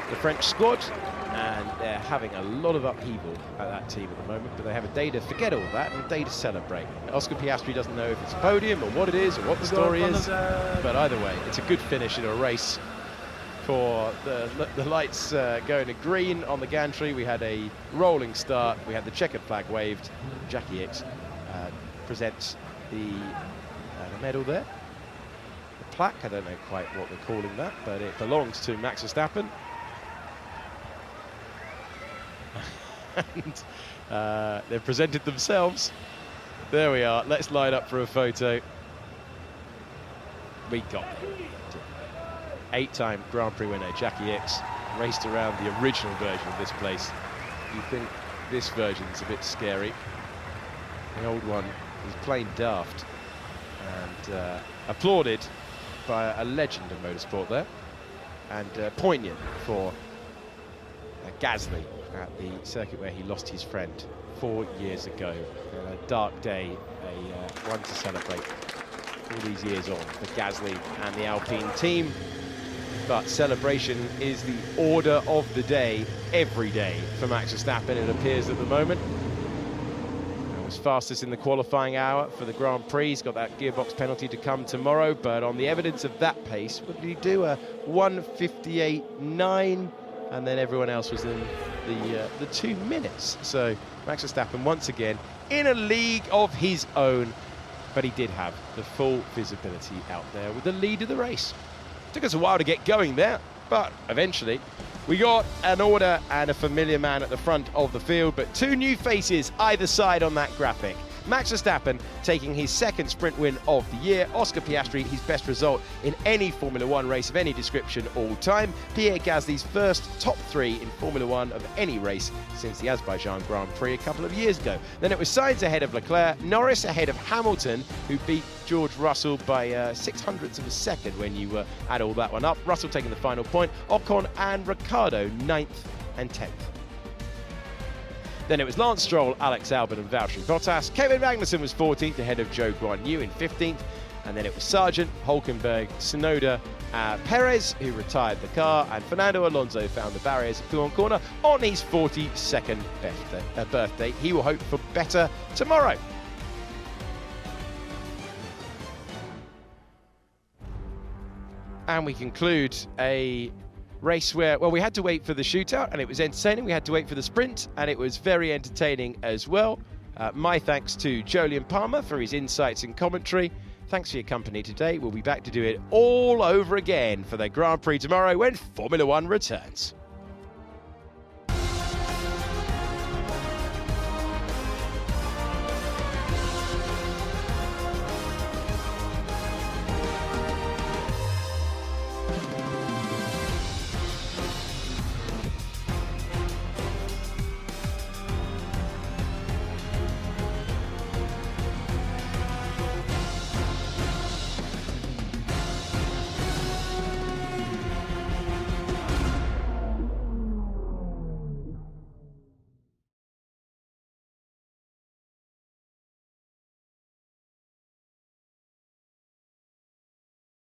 the French squad, and they're having a lot of upheaval at that team at the moment, but they have a day to forget all that and a day to celebrate. Oscar Piastri doesn't know if it's a podium or what it is or what the story is, but either way, it's a good finish in a race for the lights going to green on the gantry. We had a rolling start. We had the checkered flag waved. Jackie Ickx presents the medal there. The plaque, I don't know quite what we're calling that, but it belongs to Max Verstappen. And they've presented themselves. There we are. Let's line up for a photo. We got it. 8-time Grand Prix winner Jackie Ickx raced around the original version of this place. You think this version's a bit scary. The old one was plain daft, and applauded by a legend of motorsport there, and poignant for Gasly at the circuit where he lost his friend 4 years ago. A dark day, one to celebrate all these years on for Gasly and the Alpine team. But celebration is the order of the day every day for Max Verstappen, it appears at the moment. He was fastest in the qualifying hour for the Grand Prix. He's got that gearbox penalty to come tomorrow, but on the evidence of that pace, what did he do? A 1:58.9, and then everyone else was in the 2 minutes. So Max Verstappen once again in a league of his own, but he did have the full visibility out there with the lead of the race. Took us a while to get going there, but eventually we got an order and a familiar man at the front of the field, but 2 new faces either side on that graphic. Max Verstappen taking his 2nd sprint win of the year. Oscar Piastri, his best result in any Formula 1 race of any description all time. Pierre Gasly's first top 3 in Formula 1 of any race since the Azerbaijan Grand Prix a couple of years ago. Then it was Sainz ahead of Leclerc, Norris ahead of Hamilton, who beat George Russell by 0.06 of a second when you add all that one up. Russell taking the final point. Ocon and Ricciardo 9th and 10th. Then it was Lance Stroll, Alex Albon and Valtteri Bottas. Kevin Magnussen was 14th ahead of Zhou Guanyu in 15th. And then it was Sargent, Hulkenberg, Tsunoda, Perez, who retired the car, and Fernando Alonso found the barriers at Fuon Corner on his 42nd birthday. He will hope for better tomorrow. And we conclude a race where, well, we had to wait for the shootout and it was entertaining. We had to wait for the sprint and it was very entertaining as well. My thanks to Jolyon Palmer for his insights and commentary. Thanks for your company today. We'll be back to do it all over again for the Grand Prix tomorrow when Formula 1 returns.